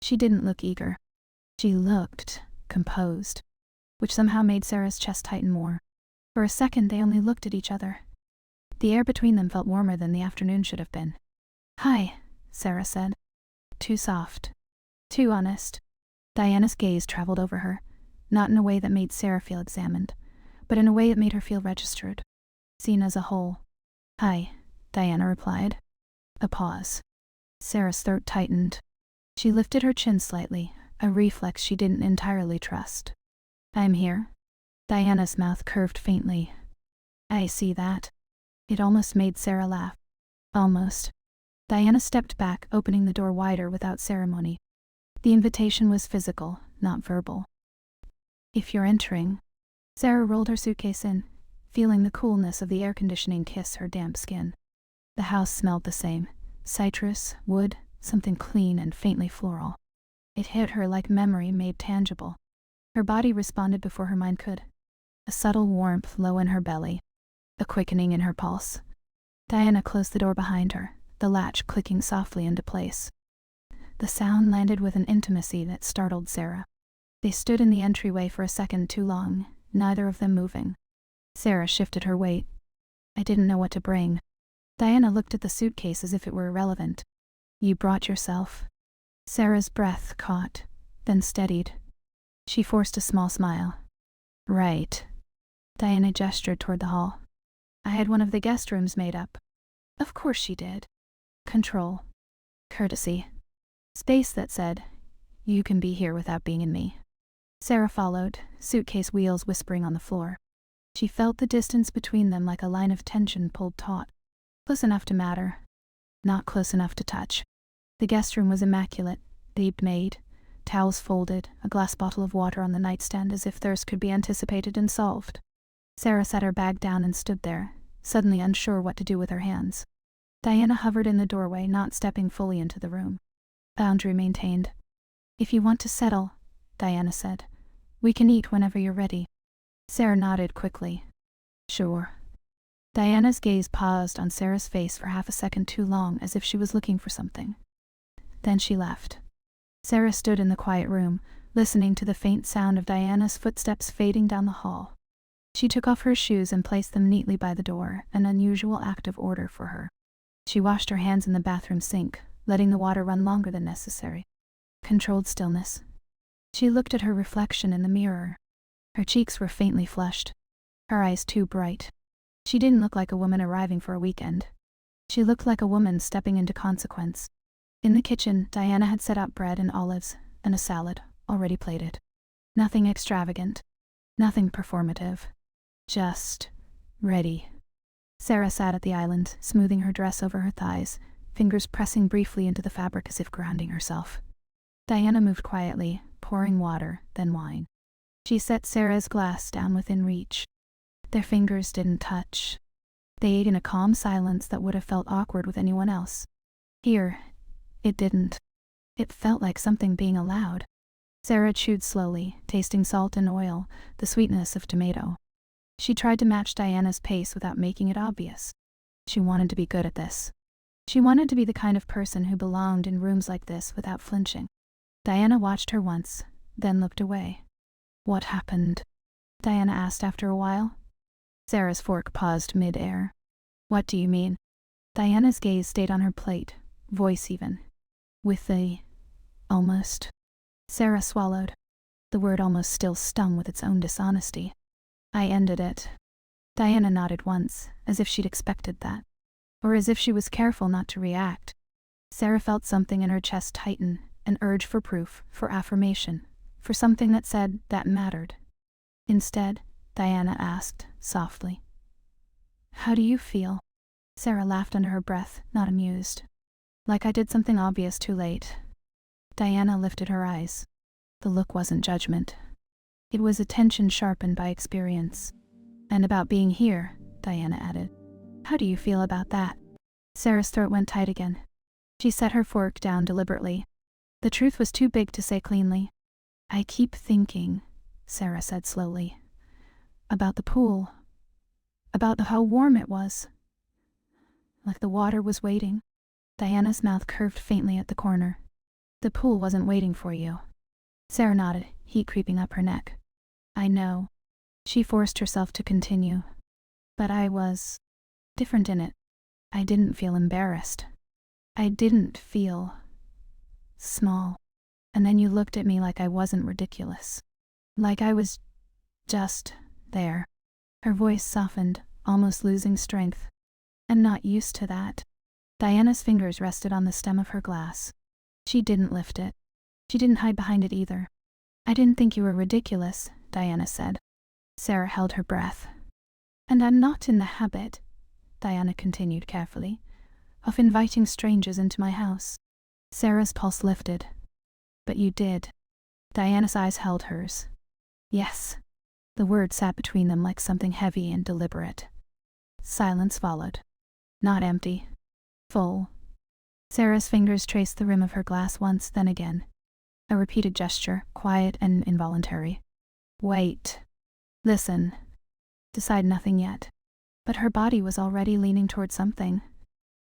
She didn't look eager. She looked composed, which somehow made Sarah's chest tighten more. For a second they only looked at each other. The air between them felt warmer than the afternoon should have been. "Hi," Sarah said. Too soft. Too honest. Diana's gaze traveled over her, not in a way that made Sarah feel examined, but in a way that made her feel registered, seen as a whole. "Hi," Diana replied. A pause. Sarah's throat tightened. She lifted her chin slightly, a reflex she didn't entirely trust. "I'm here." Diana's mouth curved faintly. "I see that." It almost made Sarah laugh. Almost. Diana stepped back, opening the door wider without ceremony. The invitation was physical, not verbal. "If you're entering." Sarah rolled her suitcase in, feeling the coolness of the air conditioning kiss her damp skin. The house smelled the same. Citrus, wood, something clean and faintly floral. It hit her like memory made tangible. Her body responded before her mind could. A subtle warmth low in her belly. A quickening in her pulse. Diana closed the door behind her, the latch clicking softly into place. The sound landed with an intimacy that startled Sarah. They stood in the entryway for a second too long, neither of them moving. Sarah shifted her weight. "I didn't know what to bring." Diana looked at the suitcase as if it were irrelevant. "You brought yourself." Sarah's breath caught, then steadied. She forced a small smile. "Right." Diana gestured toward the hall. "I had one of the guest rooms made up." Of course she did. Control. Courtesy. Space that said, "You can be here without being in me." Sarah followed, suitcase wheels whispering on the floor. She felt the distance between them like a line of tension pulled taut. Close enough to matter. Not close enough to touch. The guest room was immaculate, deep made, towels folded, a glass bottle of water on the nightstand as if thirst could be anticipated and solved. Sarah set her bag down and stood there, suddenly unsure what to do with her hands. Diana hovered in the doorway, not stepping fully into the room. Boundary maintained. "If you want to settle," Diana said, "we can eat whenever you're ready." Sarah nodded quickly. "Sure." Diana's gaze paused on Sarah's face for half a second too long, as if she was looking for something. Then she left. Sarah stood in the quiet room, listening to the faint sound of Diana's footsteps fading down the hall. She took off her shoes and placed them neatly by the door, an unusual act of order for her. She washed her hands in the bathroom sink, letting the water run longer than necessary. Controlled stillness. She looked at her reflection in the mirror. Her cheeks were faintly flushed, her eyes too bright. She didn't look like a woman arriving for a weekend. She looked like a woman stepping into consequence. In the kitchen, Diana had set out bread and olives, and a salad, already plated. Nothing extravagant. Nothing performative. Just ready. Sarah sat at the island, smoothing her dress over her thighs, fingers pressing briefly into the fabric as if grounding herself. Diana moved quietly, pouring water, then wine. She set Sarah's glass down within reach. Their fingers didn't touch. They ate in a calm silence that would have felt awkward with anyone else. Here, it didn't. It felt like something being allowed. Sarah chewed slowly, tasting salt and oil, the sweetness of tomato. She tried to match Diana's pace without making it obvious. She wanted to be good at this. She wanted to be the kind of person who belonged in rooms like this without flinching. Diana watched her once, then looked away. "What happened?" Diana asked after a while. Sarah's fork paused mid-air. "What do you mean?" Diana's gaze stayed on her plate, voice even. "With the almost." Sarah swallowed. The word almost still stung with its own dishonesty. "I ended it." Diana nodded once, as if she'd expected that. Or as if she was careful not to react. Sarah felt something in her chest tighten, an urge for proof, for affirmation, for something that said that mattered. Instead, Diana asked, softly, "How do you feel?" Sarah laughed under her breath, not amused. "Like I did something obvious too late." Diana lifted her eyes. The look wasn't judgment. It was attention sharpened by experience. "And about being here," Diana added. "How do you feel about that?" Sarah's throat went tight again. She set her fork down deliberately. The truth was too big to say cleanly. "I keep thinking," Sarah said slowly, "about the pool. About how warm it was. Like the water was waiting." Diana's mouth curved faintly at the corner. "The pool wasn't waiting for you." Sarah nodded, heat creeping up her neck. "I know." She forced herself to continue. "But I was different in it. I didn't feel embarrassed. I didn't feel small. And then you looked at me like I wasn't ridiculous. Like I was just there." Her voice softened, almost losing strength. "I'm not used to that." Diana's fingers rested on the stem of her glass. She didn't lift it. She didn't hide behind it either. "I didn't think you were ridiculous," Diana said. Sarah held her breath. "And I'm not in the habit," Diana continued carefully, "of inviting strangers into my house." Sarah's pulse lifted. "But you did." Diana's eyes held hers. "Yes." The word sat between them like something heavy and deliberate. Silence followed. Not empty. Full. Sarah's fingers traced the rim of her glass once, then again. A repeated gesture, quiet and involuntary. "Wait. Listen." Decide nothing yet. But her body was already leaning toward something.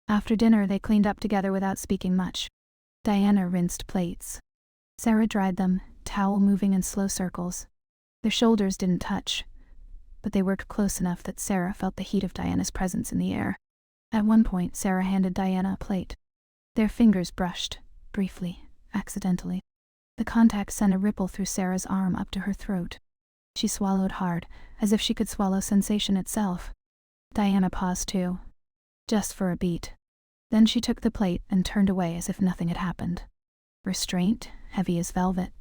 After dinner, they cleaned up together without speaking much. Diana rinsed plates. Sarah dried them, towel moving in slow circles. Their shoulders didn't touch, but they worked close enough that Sarah felt the heat of Diana's presence in the air. At one point, Sarah handed Diana a plate. Their fingers brushed, briefly, accidentally. The contact sent a ripple through Sarah's arm up to her throat. She swallowed hard, as if she could swallow sensation itself. Diana paused too. Just for a beat. Then she took the plate and turned away as if nothing had happened. Restraint, heavy as velvet.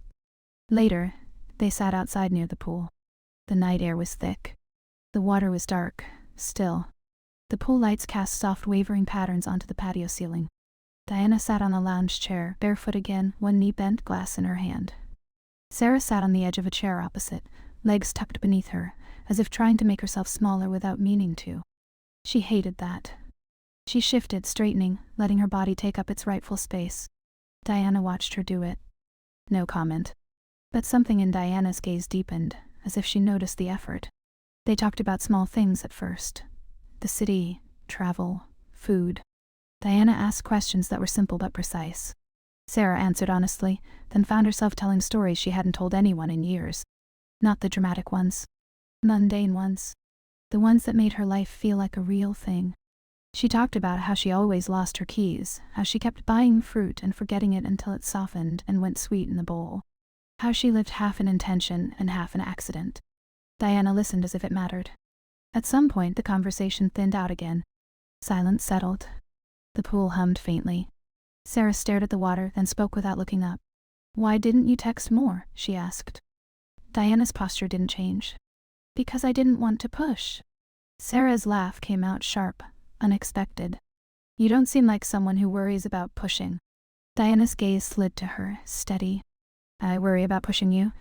Later, they sat outside near the pool. The night air was thick. The water was dark, still. The pool lights cast soft wavering patterns onto the patio ceiling. Diana sat on a lounge chair, barefoot again, one knee bent, glass in her hand. Sarah sat on the edge of a chair opposite, legs tucked beneath her, as if trying to make herself smaller without meaning to. She hated that. She shifted, straightening, letting her body take up its rightful space. Diana watched her do it. No comment. But something in Diana's gaze deepened, as if she noticed the effort. They talked about small things at first. The city, travel, food. Diana asked questions that were simple but precise. Sarah answered honestly, then found herself telling stories she hadn't told anyone in years. Not the dramatic ones. Mundane ones. The ones that made her life feel like a real thing. She talked about how she always lost her keys, how she kept buying fruit and forgetting it until it softened and went sweet in the bowl. How she lived half an intention and half an accident. Diana listened as if it mattered. At some point, the conversation thinned out again. Silence settled. The pool hummed faintly. Sarah stared at the water, then spoke without looking up. "Why didn't you text more?" she asked. Diana's posture didn't change. "Because I didn't want to push." Sarah's laugh came out sharp, unexpected. "You don't seem like someone who worries about pushing." Diana's gaze slid to her, steady. I worry about pushing you."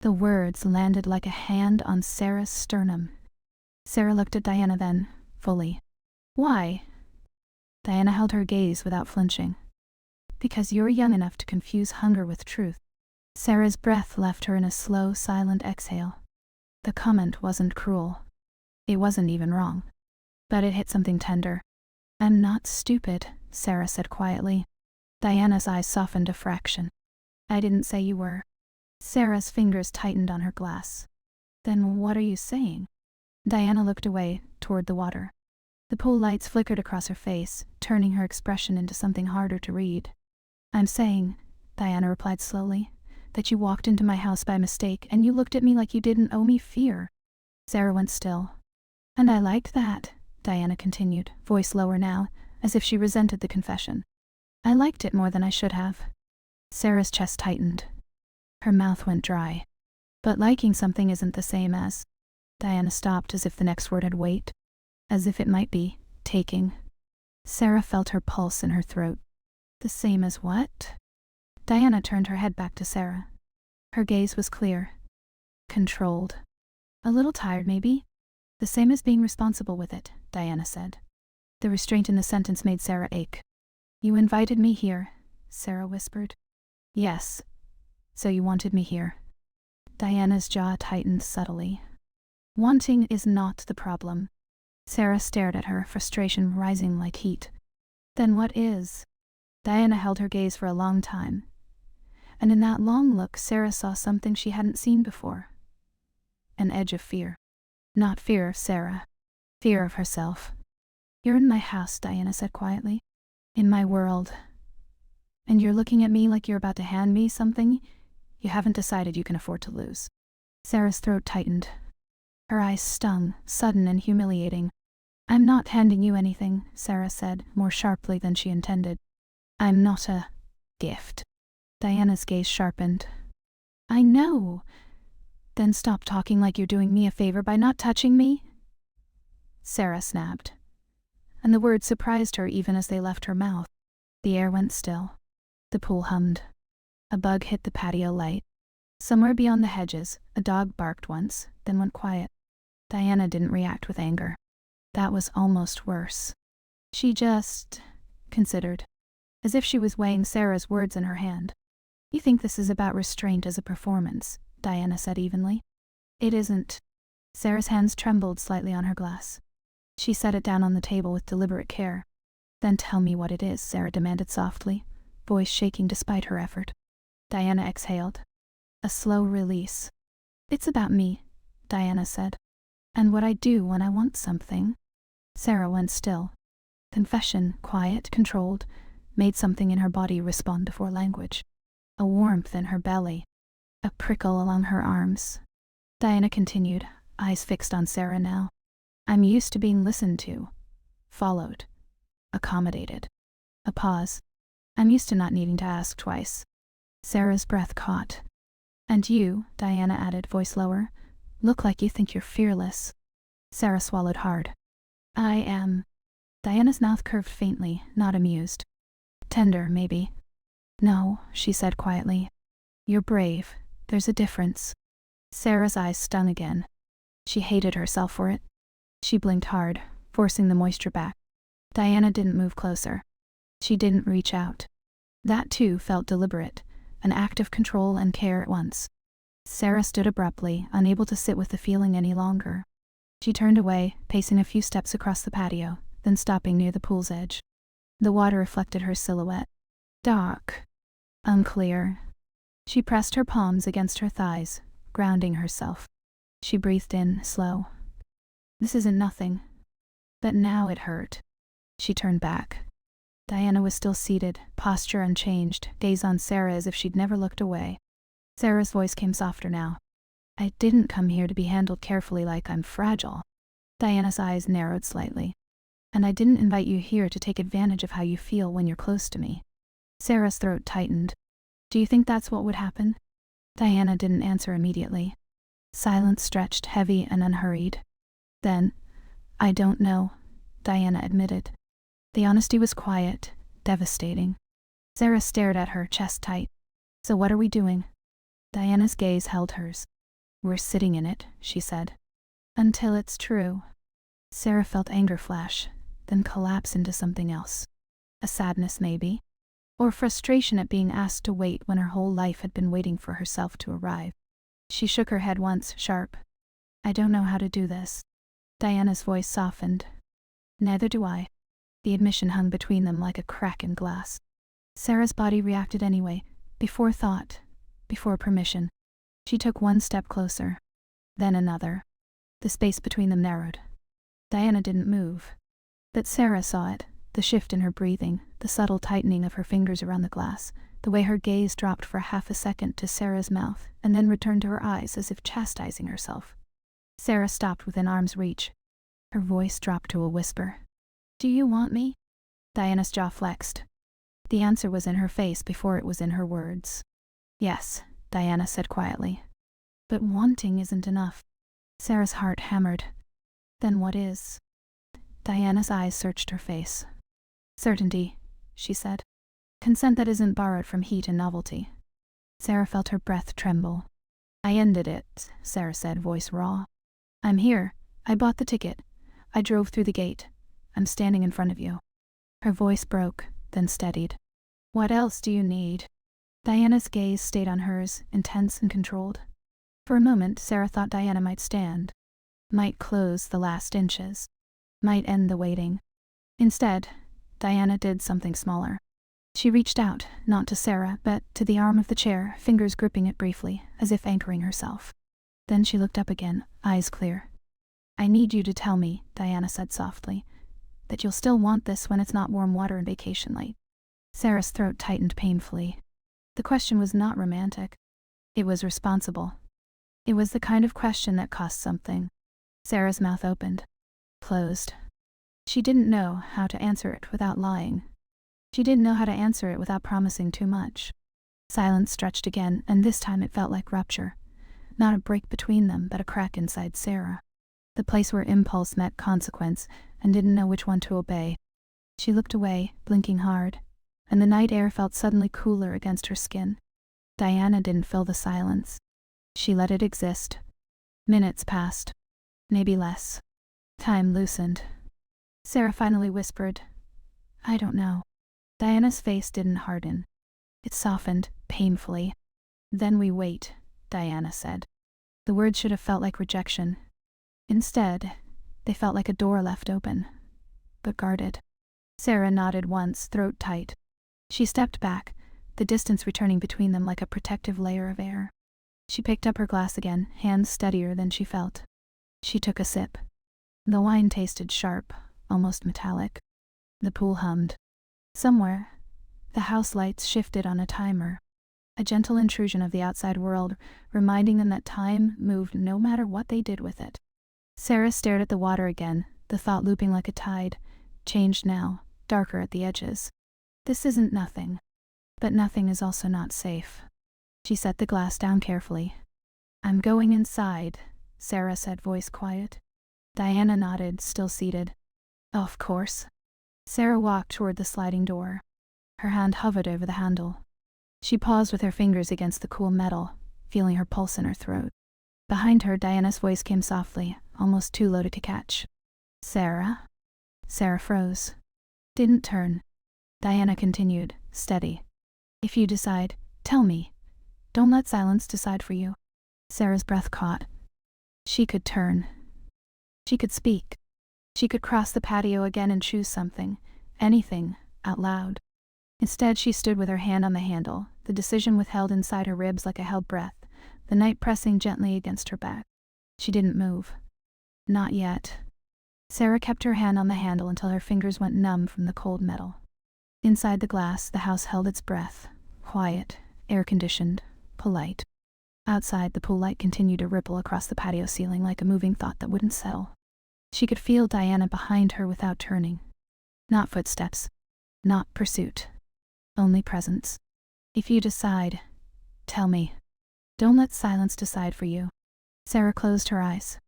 The words landed like a hand on Sarah's sternum. Sarah looked at Diana then, fully. "Why?" Diana held her gaze without flinching. "Because you're young enough to confuse hunger with truth." Sarah's breath left her in a slow, silent exhale. The comment wasn't cruel. It wasn't even wrong. But it hit something tender. "I'm not stupid," Sarah said quietly. Diana's eyes softened a fraction. "I didn't say you were." Sarah's fingers tightened on her glass. "Then what are you saying?" Diana looked away, toward the water. The pool lights flickered across her face, turning her expression into something harder to read. "I'm saying," Diana replied slowly, "that you walked into my house by mistake and you looked at me like you didn't owe me fear." Sarah went still. "And I liked that," Diana continued, voice lower now, as if she resented the confession. "I liked it more than I should have." Sarah's chest tightened. Her mouth went dry. "But liking something isn't the same as—" Diana stopped as if the next word had weight. "As if it might be taking." Sarah felt her pulse in her throat. "The same as what?" Diana turned her head back to Sarah. Her gaze was clear. Controlled. "A little tired, maybe?" "The same as being responsible with it," Diana said. The restraint in the sentence made Sarah ache. "You invited me here," Sarah whispered. "Yes. So you wanted me here." Diana's jaw tightened subtly. "Wanting is not the problem." Sarah stared at her, frustration rising like heat. "Then what is?" Diana held her gaze for a long time. And in that long look, Sarah saw something she hadn't seen before. An edge of fear. Not fear of Sarah. Fear of herself. "You're in my house," Diana said quietly. "In my world. And you're looking at me like you're about to hand me something you haven't decided you can afford to lose." Sarah's throat tightened. Her eyes stung, sudden and humiliating. "I'm not handing you anything," Sarah said, more sharply than she intended. "I'm not a gift." Diana's gaze sharpened. "I know. Then stop talking like you're doing me a favor by not touching me." Sarah snapped. And the words surprised her even as they left her mouth. The air went still. The pool hummed. A bug hit the patio light. Somewhere beyond the hedges, a dog barked once, then went quiet. Diana didn't react with anger. That was almost worse. She just considered, as if she was weighing Sarah's words in her hand. "You think this is about restraint as a performance," Diana said evenly. "It isn't." Sarah's hands trembled slightly on her glass. She set it down on the table with deliberate care. "Then tell me what it is," Sarah demanded softly, voice shaking despite her effort. Diana exhaled. A slow release. "It's about me," Diana said. "And what I do when I want something." Sarah went still. Confession, quiet, controlled, made something in her body respond before language. A warmth in her belly. A prickle along her arms. Diana continued, eyes fixed on Sarah now. "I'm used to being listened to. Followed. Accommodated." A pause. "I'm used to not needing to ask twice." Sarah's breath caught. "And you," Diana added, voice lower, "look like you think you're fearless." Sarah swallowed hard. "I am." Diana's mouth curved faintly, not amused. "Tender, maybe." "No," she said quietly. "You're brave. There's a difference." Sarah's eyes stung again. She hated herself for it. She blinked hard, forcing the moisture back. Diana didn't move closer. She didn't reach out. That too felt deliberate, an act of control and care at once. Sarah stood abruptly, unable to sit with the feeling any longer. She turned away, pacing a few steps across the patio, then stopping near the pool's edge. The water reflected her silhouette. Dark. Unclear. She pressed her palms against her thighs, grounding herself. She breathed in, slow. "This isn't nothing." But now it hurt. She turned back. Diana was still seated, posture unchanged, gaze on Sarah as if she'd never looked away. Sarah's voice came softer now. "I didn't come here to be handled carefully like I'm fragile." Diana's eyes narrowed slightly. "And I didn't invite you here to take advantage of how you feel when you're close to me." Sarah's throat tightened. "Do you think that's what would happen?" Diana didn't answer immediately. Silence stretched, heavy and unhurried. Then, "I don't know," Diana admitted. The honesty was quiet, devastating. Sarah stared at her, chest tight. "So what are we doing?" Diana's gaze held hers. "We're sitting in it," she said. "Until it's true." Sarah felt anger flash, then collapse into something else. A sadness, maybe? Or frustration at being asked to wait when her whole life had been waiting for herself to arrive. She shook her head once, sharp. "I don't know how to do this." Diana's voice softened. "Neither do I." The admission hung between them like a crack in glass. Sarah's body reacted anyway, before thought, before permission. She took one step closer, then another. The space between them narrowed. Diana didn't move. But Sarah saw it, the shift in her breathing, the subtle tightening of her fingers around the glass, the way her gaze dropped for half a second to Sarah's mouth and then returned to her eyes as if chastising herself. Sarah stopped within arm's reach. Her voice dropped to a whisper. "Do you want me?" Diana's jaw flexed. The answer was in her face before it was in her words. "Yes," Diana said quietly. "But wanting isn't enough." Sarah's heart hammered. "Then what is?" Diana's eyes searched her face. "Certainty," she said. "Consent that isn't borrowed from heat and novelty." Sarah felt her breath tremble. "I ended it," Sarah said, voice raw. "I'm here. I bought the ticket. I drove through the gate. I'm standing in front of you." Her voice broke, then steadied. "What else do you need?" Diana's gaze stayed on hers, intense and controlled. For a moment, Sarah thought Diana might stand, might close the last inches, might end the waiting. Instead, Diana did something smaller. She reached out, not to Sarah, but to the arm of the chair, fingers gripping it briefly, as if anchoring herself. Then she looked up again, eyes clear. "I need you to tell me," Diana said softly, "that you'll still want this when it's not warm water and vacation light." Sarah's throat tightened painfully. The question was not romantic. It was responsible. It was the kind of question that cost something. Sarah's mouth opened, closed. She didn't know how to answer it without lying. She didn't know how to answer it without promising too much. Silence stretched again, and this time it felt like rupture. Not a break between them, but a crack inside Sarah. The place where impulse met consequence, and didn't know which one to obey. She looked away, blinking hard, and the night air felt suddenly cooler against her skin. Diana didn't fill the silence. She let it exist. Minutes passed. Maybe less. Time loosened. Sarah finally whispered, "I don't know." Diana's face didn't harden. It softened, painfully. "Then we wait," Diana said. The words should have felt like rejection. Instead, they felt like a door left open, but guarded. Sarah nodded once, throat tight. She stepped back, the distance returning between them like a protective layer of air. She picked up her glass again, hands steadier than she felt. She took a sip. The wine tasted sharp, almost metallic. The pool hummed. Somewhere, the house lights shifted on a timer. A gentle intrusion of the outside world, reminding them that time moved no matter what they did with it. Sarah stared at the water again, the thought looping like a tide, changed now, darker at the edges. This isn't nothing. But nothing is also not safe. She set the glass down carefully. "I'm going inside," Sarah said, voice quiet. Diana nodded, still seated. "Of course." Sarah walked toward the sliding door. Her hand hovered over the handle. She paused with her fingers against the cool metal, feeling her pulse in her throat. Behind her, Diana's voice came softly, almost too low to catch. "Sarah?" Sarah froze. Didn't turn. Diana continued, steady. "If you decide, tell me. Don't let silence decide for you." Sarah's breath caught. She could turn. She could speak. She could cross the patio again and choose something, anything, out loud. Instead, she stood with her hand on the handle, the decision withheld inside her ribs like a held breath, the night pressing gently against her back. She didn't move. Not yet. Sarah kept her hand on the handle until her fingers went numb from the cold metal. Inside the glass, the house held its breath, quiet, air-conditioned, polite. Outside, the pool light continued to ripple across the patio ceiling like a moving thought that wouldn't settle. She could feel Diana behind her without turning. Not footsteps. Not pursuit. Only presence. "If you decide, tell me. Don't let silence decide for you." Sarah closed her eyes.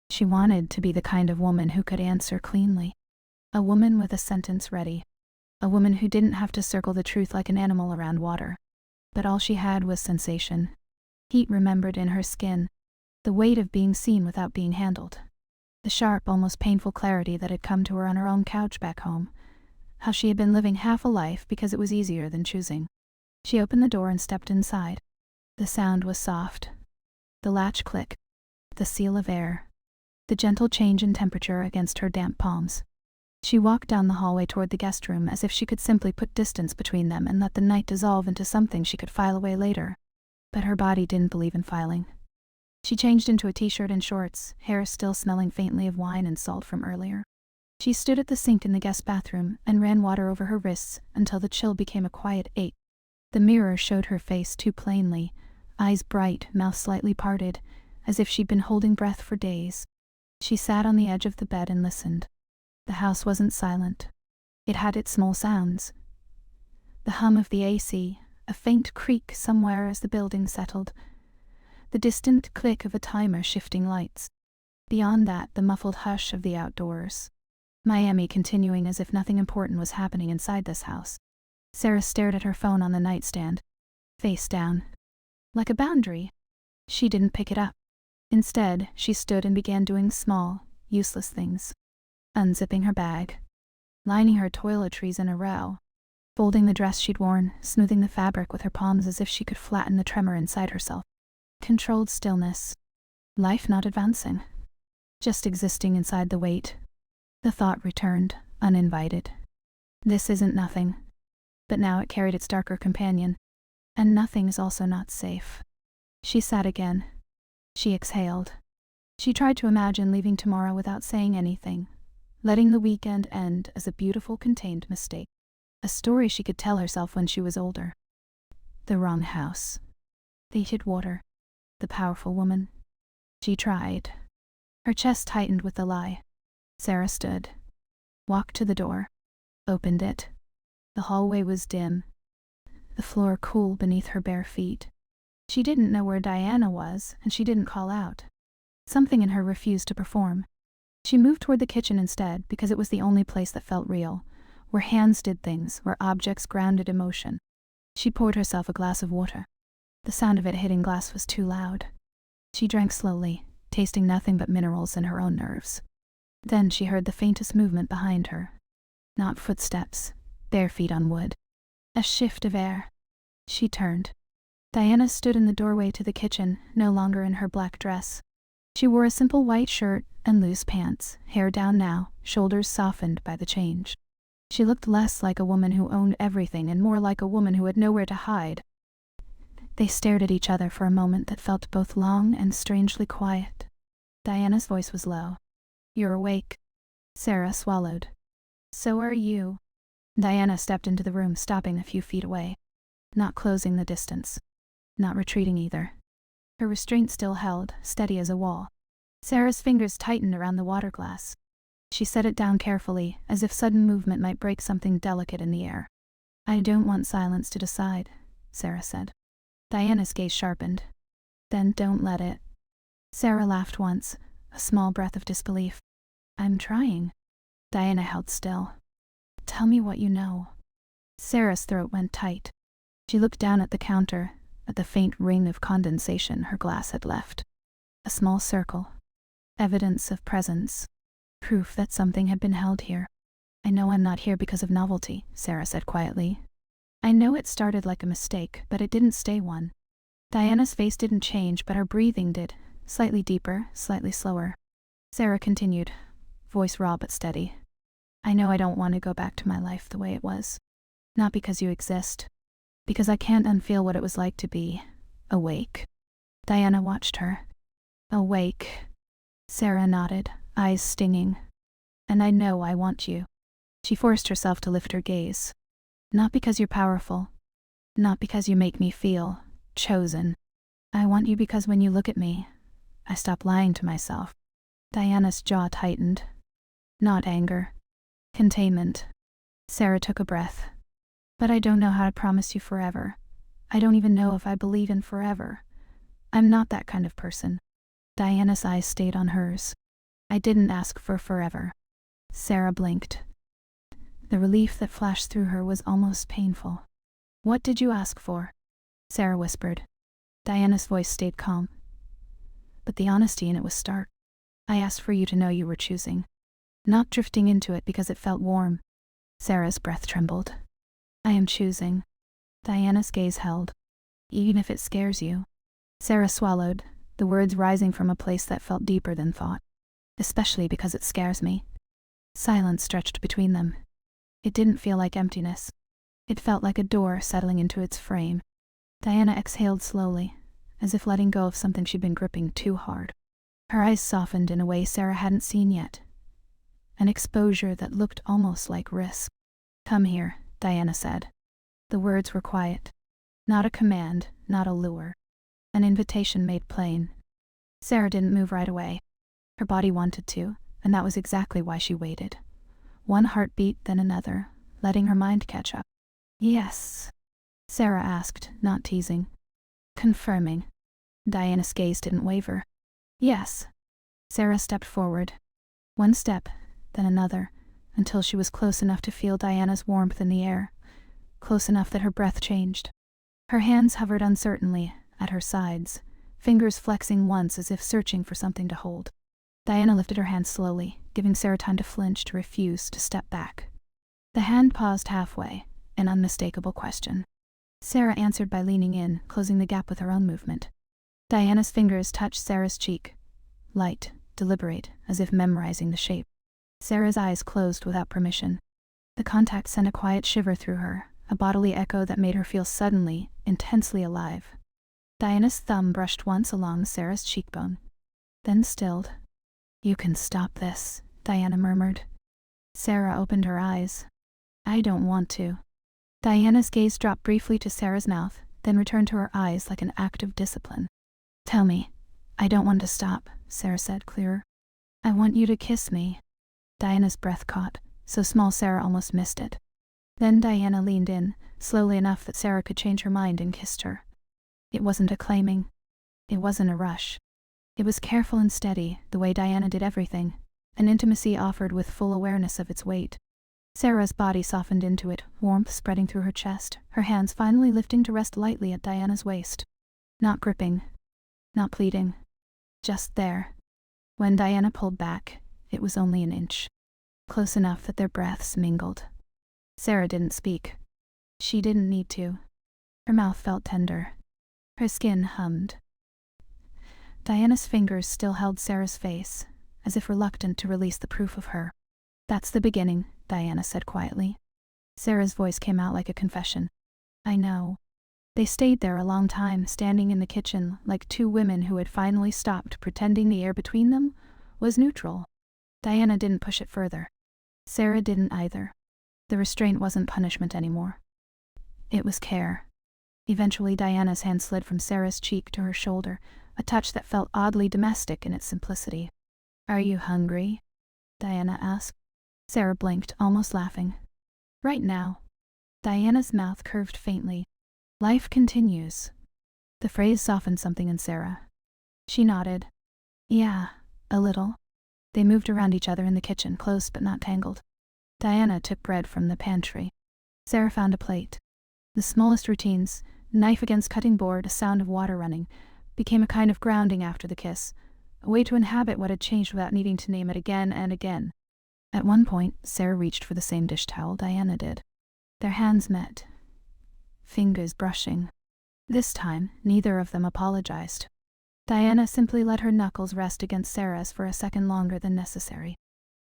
She wanted to be the kind of woman who could answer cleanly. A woman with a sentence ready. A woman who didn't have to circle the truth like an animal around water. But all she had was sensation. Heat remembered in her skin, the weight of being seen without being handled. The sharp, almost painful clarity that had come to her on her own couch back home. How she had been living half a life because it was easier than choosing. She opened the door and stepped inside. The sound was soft. The latch click. The seal of air. The gentle change in temperature against her damp palms. She walked down the hallway toward the guest room as if she could simply put distance between them and let the night dissolve into something she could file away later. But her body didn't believe in filing. She changed into a t-shirt and shorts, hair still smelling faintly of wine and salt from earlier. She stood at the sink in the guest bathroom and ran water over her wrists until the chill became a quiet ache. The mirror showed her face too plainly, eyes bright, mouth slightly parted, as if she'd been holding breath for days. She sat on the edge of the bed and listened. The house wasn't silent. It had its small sounds. The hum of the AC, a faint creak somewhere as the building settled. The distant click of a timer shifting lights. Beyond that, the muffled hush of the outdoors. Miami continuing as if nothing important was happening inside this house. Sarah stared at her phone on the nightstand. Face down. Like a boundary. She didn't pick it up. Instead, she stood and began doing small, useless things. Unzipping her bag. Lining her toiletries in a row. Folding the dress she'd worn, smoothing the fabric with her palms as if she could flatten the tremor inside herself. Controlled stillness. Life not advancing. Just existing inside the weight. The thought returned, uninvited. This isn't nothing. But now it carried its darker companion. And nothing is also not safe. She sat again. She exhaled. She tried to imagine leaving tomorrow without saying anything, letting the weekend end as a beautiful contained mistake. A story she could tell herself when she was older. The wrong house. The heated water. The powerful woman. She tried. Her chest tightened with the lie. Sarah stood. Walked to the door. Opened it. The hallway was dim. The floor cool beneath her bare feet. She didn't know where Diana was, and she didn't call out. Something in her refused to perform. She moved toward the kitchen instead because it was the only place that felt real, where hands did things, where objects grounded emotion. She poured herself a glass of water. The sound of it hitting glass was too loud. She drank slowly, tasting nothing but minerals in her own nerves. Then she heard the faintest movement behind her. Not footsteps, bare feet on wood. A shift of air. She turned. Diana stood in the doorway to the kitchen, no longer in her black dress. She wore a simple white shirt and loose pants, hair down now, shoulders softened by the change. She looked less like a woman who owned everything and more like a woman who had nowhere to hide. They stared at each other for a moment that felt both long and strangely quiet. Diana's voice was low. "You're awake." Sarah swallowed. "So are you." Diana stepped into the room, stopping a few feet away. Not closing the distance. Not retreating either. Her restraint still held, steady as a wall. Sarah's fingers tightened around the water glass. She set it down carefully, as if sudden movement might break something delicate in the air. "I don't want silence to decide," Sarah said. Diana's gaze sharpened. "Then don't let it." Sarah laughed once, a small breath of disbelief. "I'm trying." Diana held still. "Tell me what you know." Sarah's throat went tight. She looked down at the counter, at the faint ring of condensation her glass had left. A small circle. Evidence of presence. Proof that something had been held here. "I know I'm not here because of novelty," Sarah said quietly. "I know it started like a mistake, but it didn't stay one." Diana's face didn't change, but her breathing did, slightly deeper, slightly slower. Sarah continued, voice raw but steady. "I know I don't want to go back to my life the way it was. Not because you exist. Because I can't unfeel what it was like to be awake." Diana watched her. "Awake." Sarah nodded, eyes stinging. "And I know I want you." She forced herself to lift her gaze. "Not because you're powerful. Not because you make me feel chosen. I want you because when you look at me, I stop lying to myself." Diana's jaw tightened. Not anger. Containment. Sarah took a breath. "But I don't know how to promise you forever. I don't even know if I believe in forever. I'm not that kind of person." Diana's eyes stayed on hers. "I didn't ask for forever." Sarah blinked. The relief that flashed through her was almost painful. "What did you ask for?" Sarah whispered. Diana's voice stayed calm, but the honesty in it was stark. I asked for you to know you were choosing, not drifting into it because it felt warm. Sarah's breath trembled. I am choosing. Diana's gaze held. Even if it scares you. Sarah swallowed, the words rising from a place that felt deeper than thought. Especially because it scares me. Silence stretched between them. It didn't feel like emptiness. It felt like a door settling into its frame. Diana exhaled slowly, as if letting go of something she'd been gripping too hard. Her eyes softened in a way Sarah hadn't seen yet. An exposure that looked almost like risk. Come here, Diana said. The words were quiet. Not a command, not a lure. An invitation made plain. Sarah didn't move right away. Her body wanted to, and that was exactly why she waited. One heartbeat, then another, letting her mind catch up. Yes, Sarah asked, not teasing. Confirming. Diana's gaze didn't waver. Yes. Sarah stepped forward. One step, then another, until she was close enough to feel Diana's warmth in the air, close enough that her breath changed. Her hands hovered uncertainly at her sides, fingers flexing once as if searching for something to hold. Diana lifted her hand slowly, giving Sarah time to flinch, to refuse, to step back. The hand paused halfway, an unmistakable question. Sarah answered by leaning in, closing the gap with her own movement. Diana's fingers touched Sarah's cheek, light, deliberate, as if memorizing the shape. Sarah's eyes closed without permission. The contact sent a quiet shiver through her, a bodily echo that made her feel suddenly, intensely alive. Diana's thumb brushed once along Sarah's cheekbone, then stilled. You can stop this, Diana murmured. Sarah opened her eyes. I don't want to. Diana's gaze dropped briefly to Sarah's mouth, then returned to her eyes like an act of discipline. Tell me. I don't want to stop, Sarah said, clearer. I want you to kiss me. Diana's breath caught, so small Sarah almost missed it. Then Diana leaned in, slowly enough that Sarah could change her mind, and kissed her. It wasn't a claiming. It wasn't a rush. It was careful and steady, the way Diana did everything, an intimacy offered with full awareness of its weight. Sarah's body softened into it, warmth spreading through her chest, her hands finally lifting to rest lightly at Diana's waist. Not gripping. Not pleading. Just there. When Diana pulled back, it was only an inch. Close enough that their breaths mingled. Sarah didn't speak. She didn't need to. Her mouth felt tender. Her skin hummed. Diana's fingers still held Sarah's face, as if reluctant to release the proof of her. That's the beginning, Diana said quietly. Sarah's voice came out like a confession. I know. They stayed there a long time, standing in the kitchen, like two women who had finally stopped pretending the air between them was neutral. Diana didn't push it further. Sarah didn't either. The restraint wasn't punishment anymore. It was care. Eventually Diana's hand slid from Sarah's cheek to her shoulder, a touch that felt oddly domestic in its simplicity. Are you hungry? Diana asked. Sarah blinked, almost laughing. Right now. Diana's mouth curved faintly. Life continues. The phrase softened something in Sarah. She nodded. Yeah, a little. They moved around each other in the kitchen, close but not tangled. Diana took bread from the pantry. Sarah found a plate. The smallest routines, knife against cutting board, a sound of water running, became a kind of grounding after the kiss, a way to inhabit what had changed without needing to name it again and again. At one point, Sarah reached for the same dish towel Diana did. Their hands met, fingers brushing. This time, neither of them apologized. Diana simply let her knuckles rest against Sarah's for a second longer than necessary.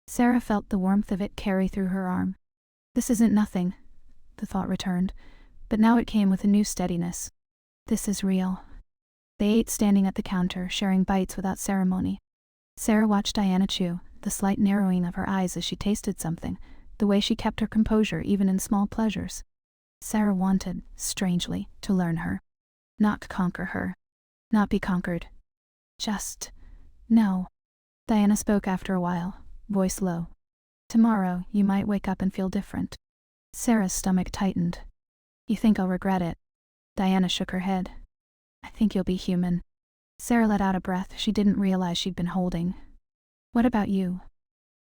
Sarah felt the warmth of it carry through her arm. This isn't nothing, the thought returned, but now it came with a new steadiness. This is real. They ate standing at the counter, sharing bites without ceremony. Sarah watched Diana chew, the slight narrowing of her eyes as she tasted something, the way she kept her composure even in small pleasures. Sarah wanted, strangely, to learn her. Not conquer her. Not be conquered. Just no. Diana spoke after a while, voice low. Tomorrow, you might wake up and feel different. Sarah's stomach tightened. You think I'll regret it? Diana shook her head. I think you'll be human. Sarah let out a breath she didn't realize she'd been holding. What about you?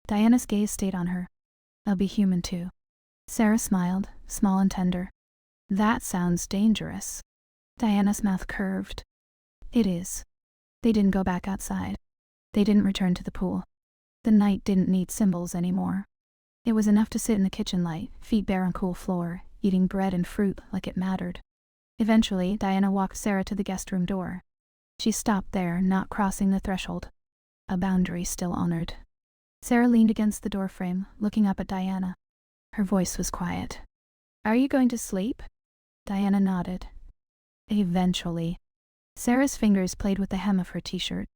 Diana's gaze stayed on her. I'll be human too. Sarah smiled, small and tender. That sounds dangerous. Diana's mouth curved. It is. They didn't go back outside. They didn't return to the pool. The night didn't need symbols anymore. It was enough to sit in the kitchen light, feet bare on cool floor, eating bread and fruit like it mattered. Eventually, Diana walked Sarah to the guest room door. She stopped there, not crossing the threshold. A boundary still honored. Sarah leaned against the doorframe, looking up at Diana. Her voice was quiet. Are you going to sleep? Diana nodded. Eventually. Sarah's fingers played with the hem of her t-shirt.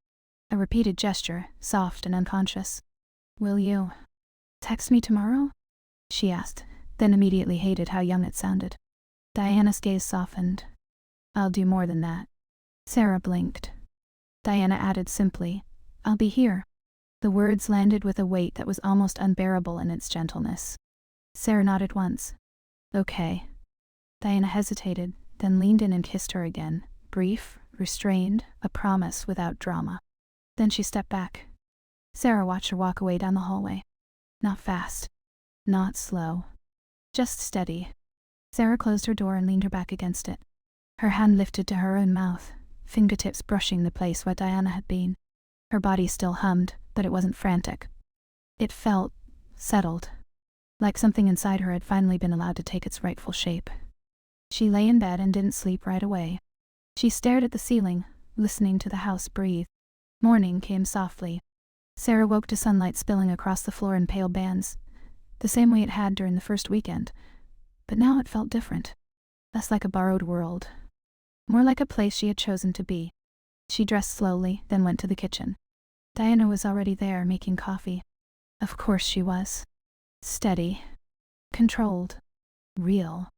A repeated gesture, soft and unconscious. Will you text me tomorrow? She asked, then immediately hated how young it sounded. Diana's gaze softened. I'll do more than that. Sarah blinked. Diana added simply, I'll be here. The words landed with a weight that was almost unbearable in its gentleness. Sarah nodded once. Okay. Diana hesitated, then leaned in and kissed her again, brief, restrained, a promise without drama. Then she stepped back. Sarah watched her walk away down the hallway. Not fast. Not slow. Just steady. Sarah closed her door and leaned her back against it. Her hand lifted to her own mouth, fingertips brushing the place where Diana had been. Her body still hummed, but it wasn't frantic. It felt settled, like something inside her had finally been allowed to take its rightful shape. She lay in bed and didn't sleep right away. She stared at the ceiling, listening to the house breathe. Morning came softly. Sarah woke to sunlight spilling across the floor in pale bands, the same way it had during the first weekend. But now it felt different. Less like a borrowed world. More like a place she had chosen to be. She dressed slowly, then went to the kitchen. Diana was already there, making coffee. Of course she was. Steady. Controlled. Real.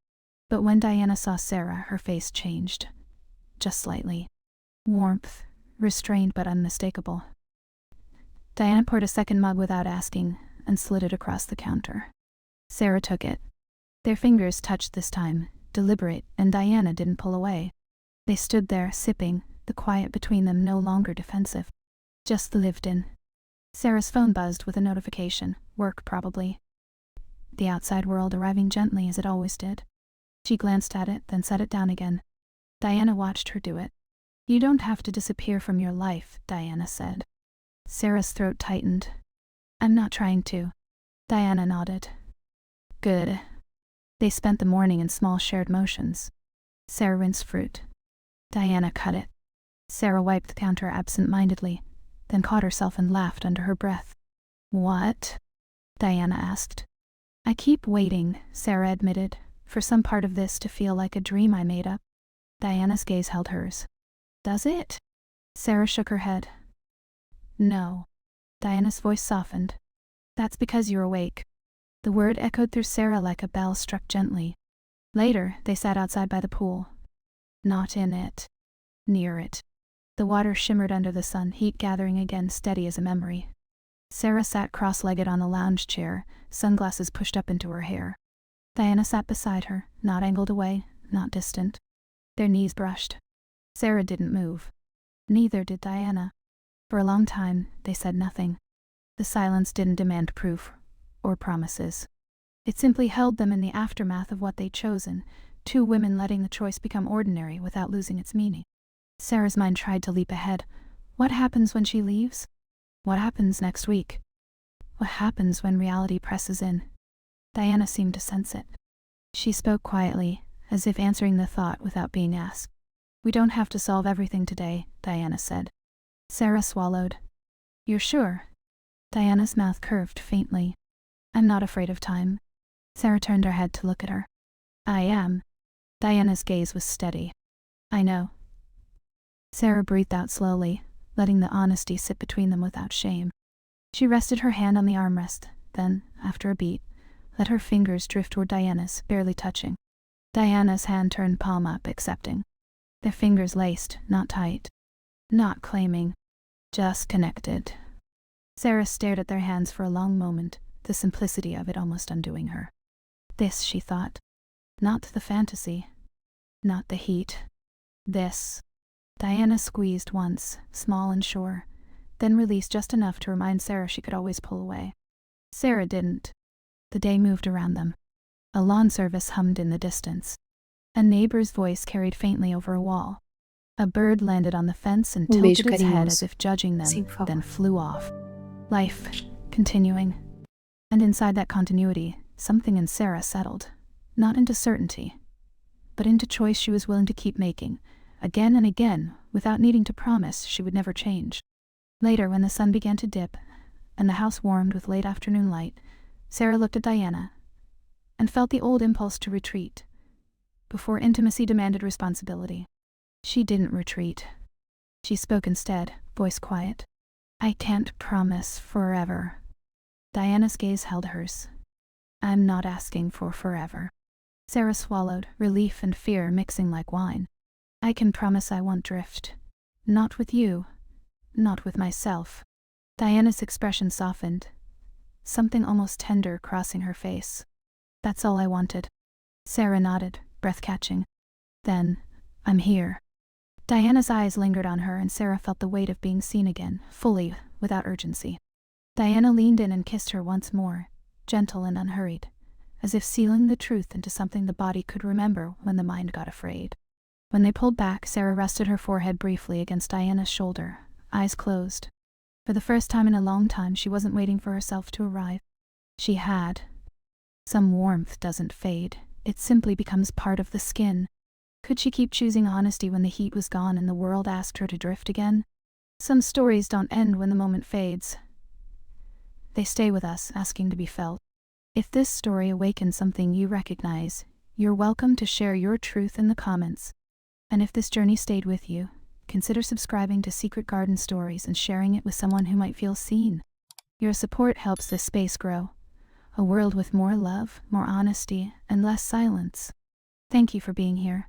But when Diana saw Sarah, her face changed. Just slightly. Warmth. Restrained but unmistakable. Diana poured a second mug without asking, and slid it across the counter. Sarah took it. Their fingers touched this time, deliberate, and Diana didn't pull away. They stood there, sipping, the quiet between them no longer defensive. Just lived in. Sarah's phone buzzed with a notification, work probably. The outside world arriving gently as it always did. She glanced at it, then set it down again. Diana watched her do it. You don't have to disappear from your life, Diana said. Sarah's throat tightened. I'm not trying to. Diana nodded. Good. They spent the morning in small shared motions. Sarah rinsed fruit. Diana cut it. Sarah wiped the counter absent-mindedly, then caught herself and laughed under her breath. What? Diana asked. I keep waiting, Sarah admitted, for some part of this to feel like a dream I made up. Diana's gaze held hers. Does it? Sarah shook her head. No. Diana's voice softened. That's because you're awake. The word echoed through Sarah like a bell struck gently. Later, they sat outside by the pool. Not in it. Near it. The water shimmered under the sun, heat gathering again, steady as a memory. Sarah sat cross-legged on the lounge chair, sunglasses pushed up into her hair. Diana sat beside her, not angled away, not distant. Their knees brushed. Sarah didn't move. Neither did Diana. For a long time, they said nothing. The silence didn't demand proof or promises. It simply held them in the aftermath of what they'd chosen, two women letting the choice become ordinary without losing its meaning. Sarah's mind tried to leap ahead. What happens when she leaves? What happens next week? What happens when reality presses in? Diana seemed to sense it. She spoke quietly, as if answering the thought without being asked. We don't have to solve everything today, Diana said. Sarah swallowed. You're sure? Diana's mouth curved faintly. I'm not afraid of time. Sarah turned her head to look at her. I am. Diana's gaze was steady. I know. Sarah breathed out slowly, letting the honesty sit between them without shame. She rested her hand on the armrest, then, after a beat, let her fingers drift toward Diana's, barely touching. Diana's hand turned palm up, accepting. Their fingers laced, not tight. Not claiming. Just connected. Sarah stared at their hands for a long moment, the simplicity of it almost undoing her. This, she thought. Not the fantasy. Not the heat. This. Diana squeezed once, small and sure, then released just enough to remind Sarah she could always pull away. Sarah didn't. The day moved around them. A lawn service hummed in the distance. A neighbor's voice carried faintly over a wall. A bird landed on the fence and Um beijo tilted its head carinhoso. as if judging them, Sim, por favor. then flew off. Life continuing. And inside that continuity, something in Sarah settled. Not into certainty, but into choice she was willing to keep making, again and again, without needing to promise she would never change. Later, when the sun began to dip, and the house warmed with late afternoon light, Sarah looked at Diana, and felt the old impulse to retreat, before intimacy demanded responsibility. She didn't retreat. She spoke instead, voice quiet. "I can't promise forever." Diana's gaze held hers. "I'm not asking for forever." Sarah swallowed, relief and fear mixing like wine. "I can promise I won't drift. Not with you. Not with myself." Diana's expression softened, something almost tender crossing her face. "That's all I wanted." Sarah nodded, breath catching. "Then, I'm here." Diana's eyes lingered on her, and Sarah felt the weight of being seen again, fully, without urgency. Diana leaned in and kissed her once more, gentle and unhurried, as if sealing the truth into something the body could remember when the mind got afraid. When they pulled back, Sarah rested her forehead briefly against Diana's shoulder, eyes closed. For the first time in a long time, she wasn't waiting for herself to arrive. She had. Some warmth doesn't fade. It simply becomes part of the skin. Could she keep choosing honesty when the heat was gone and the world asked her to drift again? Some stories don't end when the moment fades. They stay with us, asking to be felt. If this story awakens something you recognize, you're welcome to share your truth in the comments. And if this journey stayed with you, consider subscribing to Secret Garden Stories and sharing it with someone who might feel seen. Your support helps this space grow. A world with more love, more honesty, and less silence. Thank you for being here.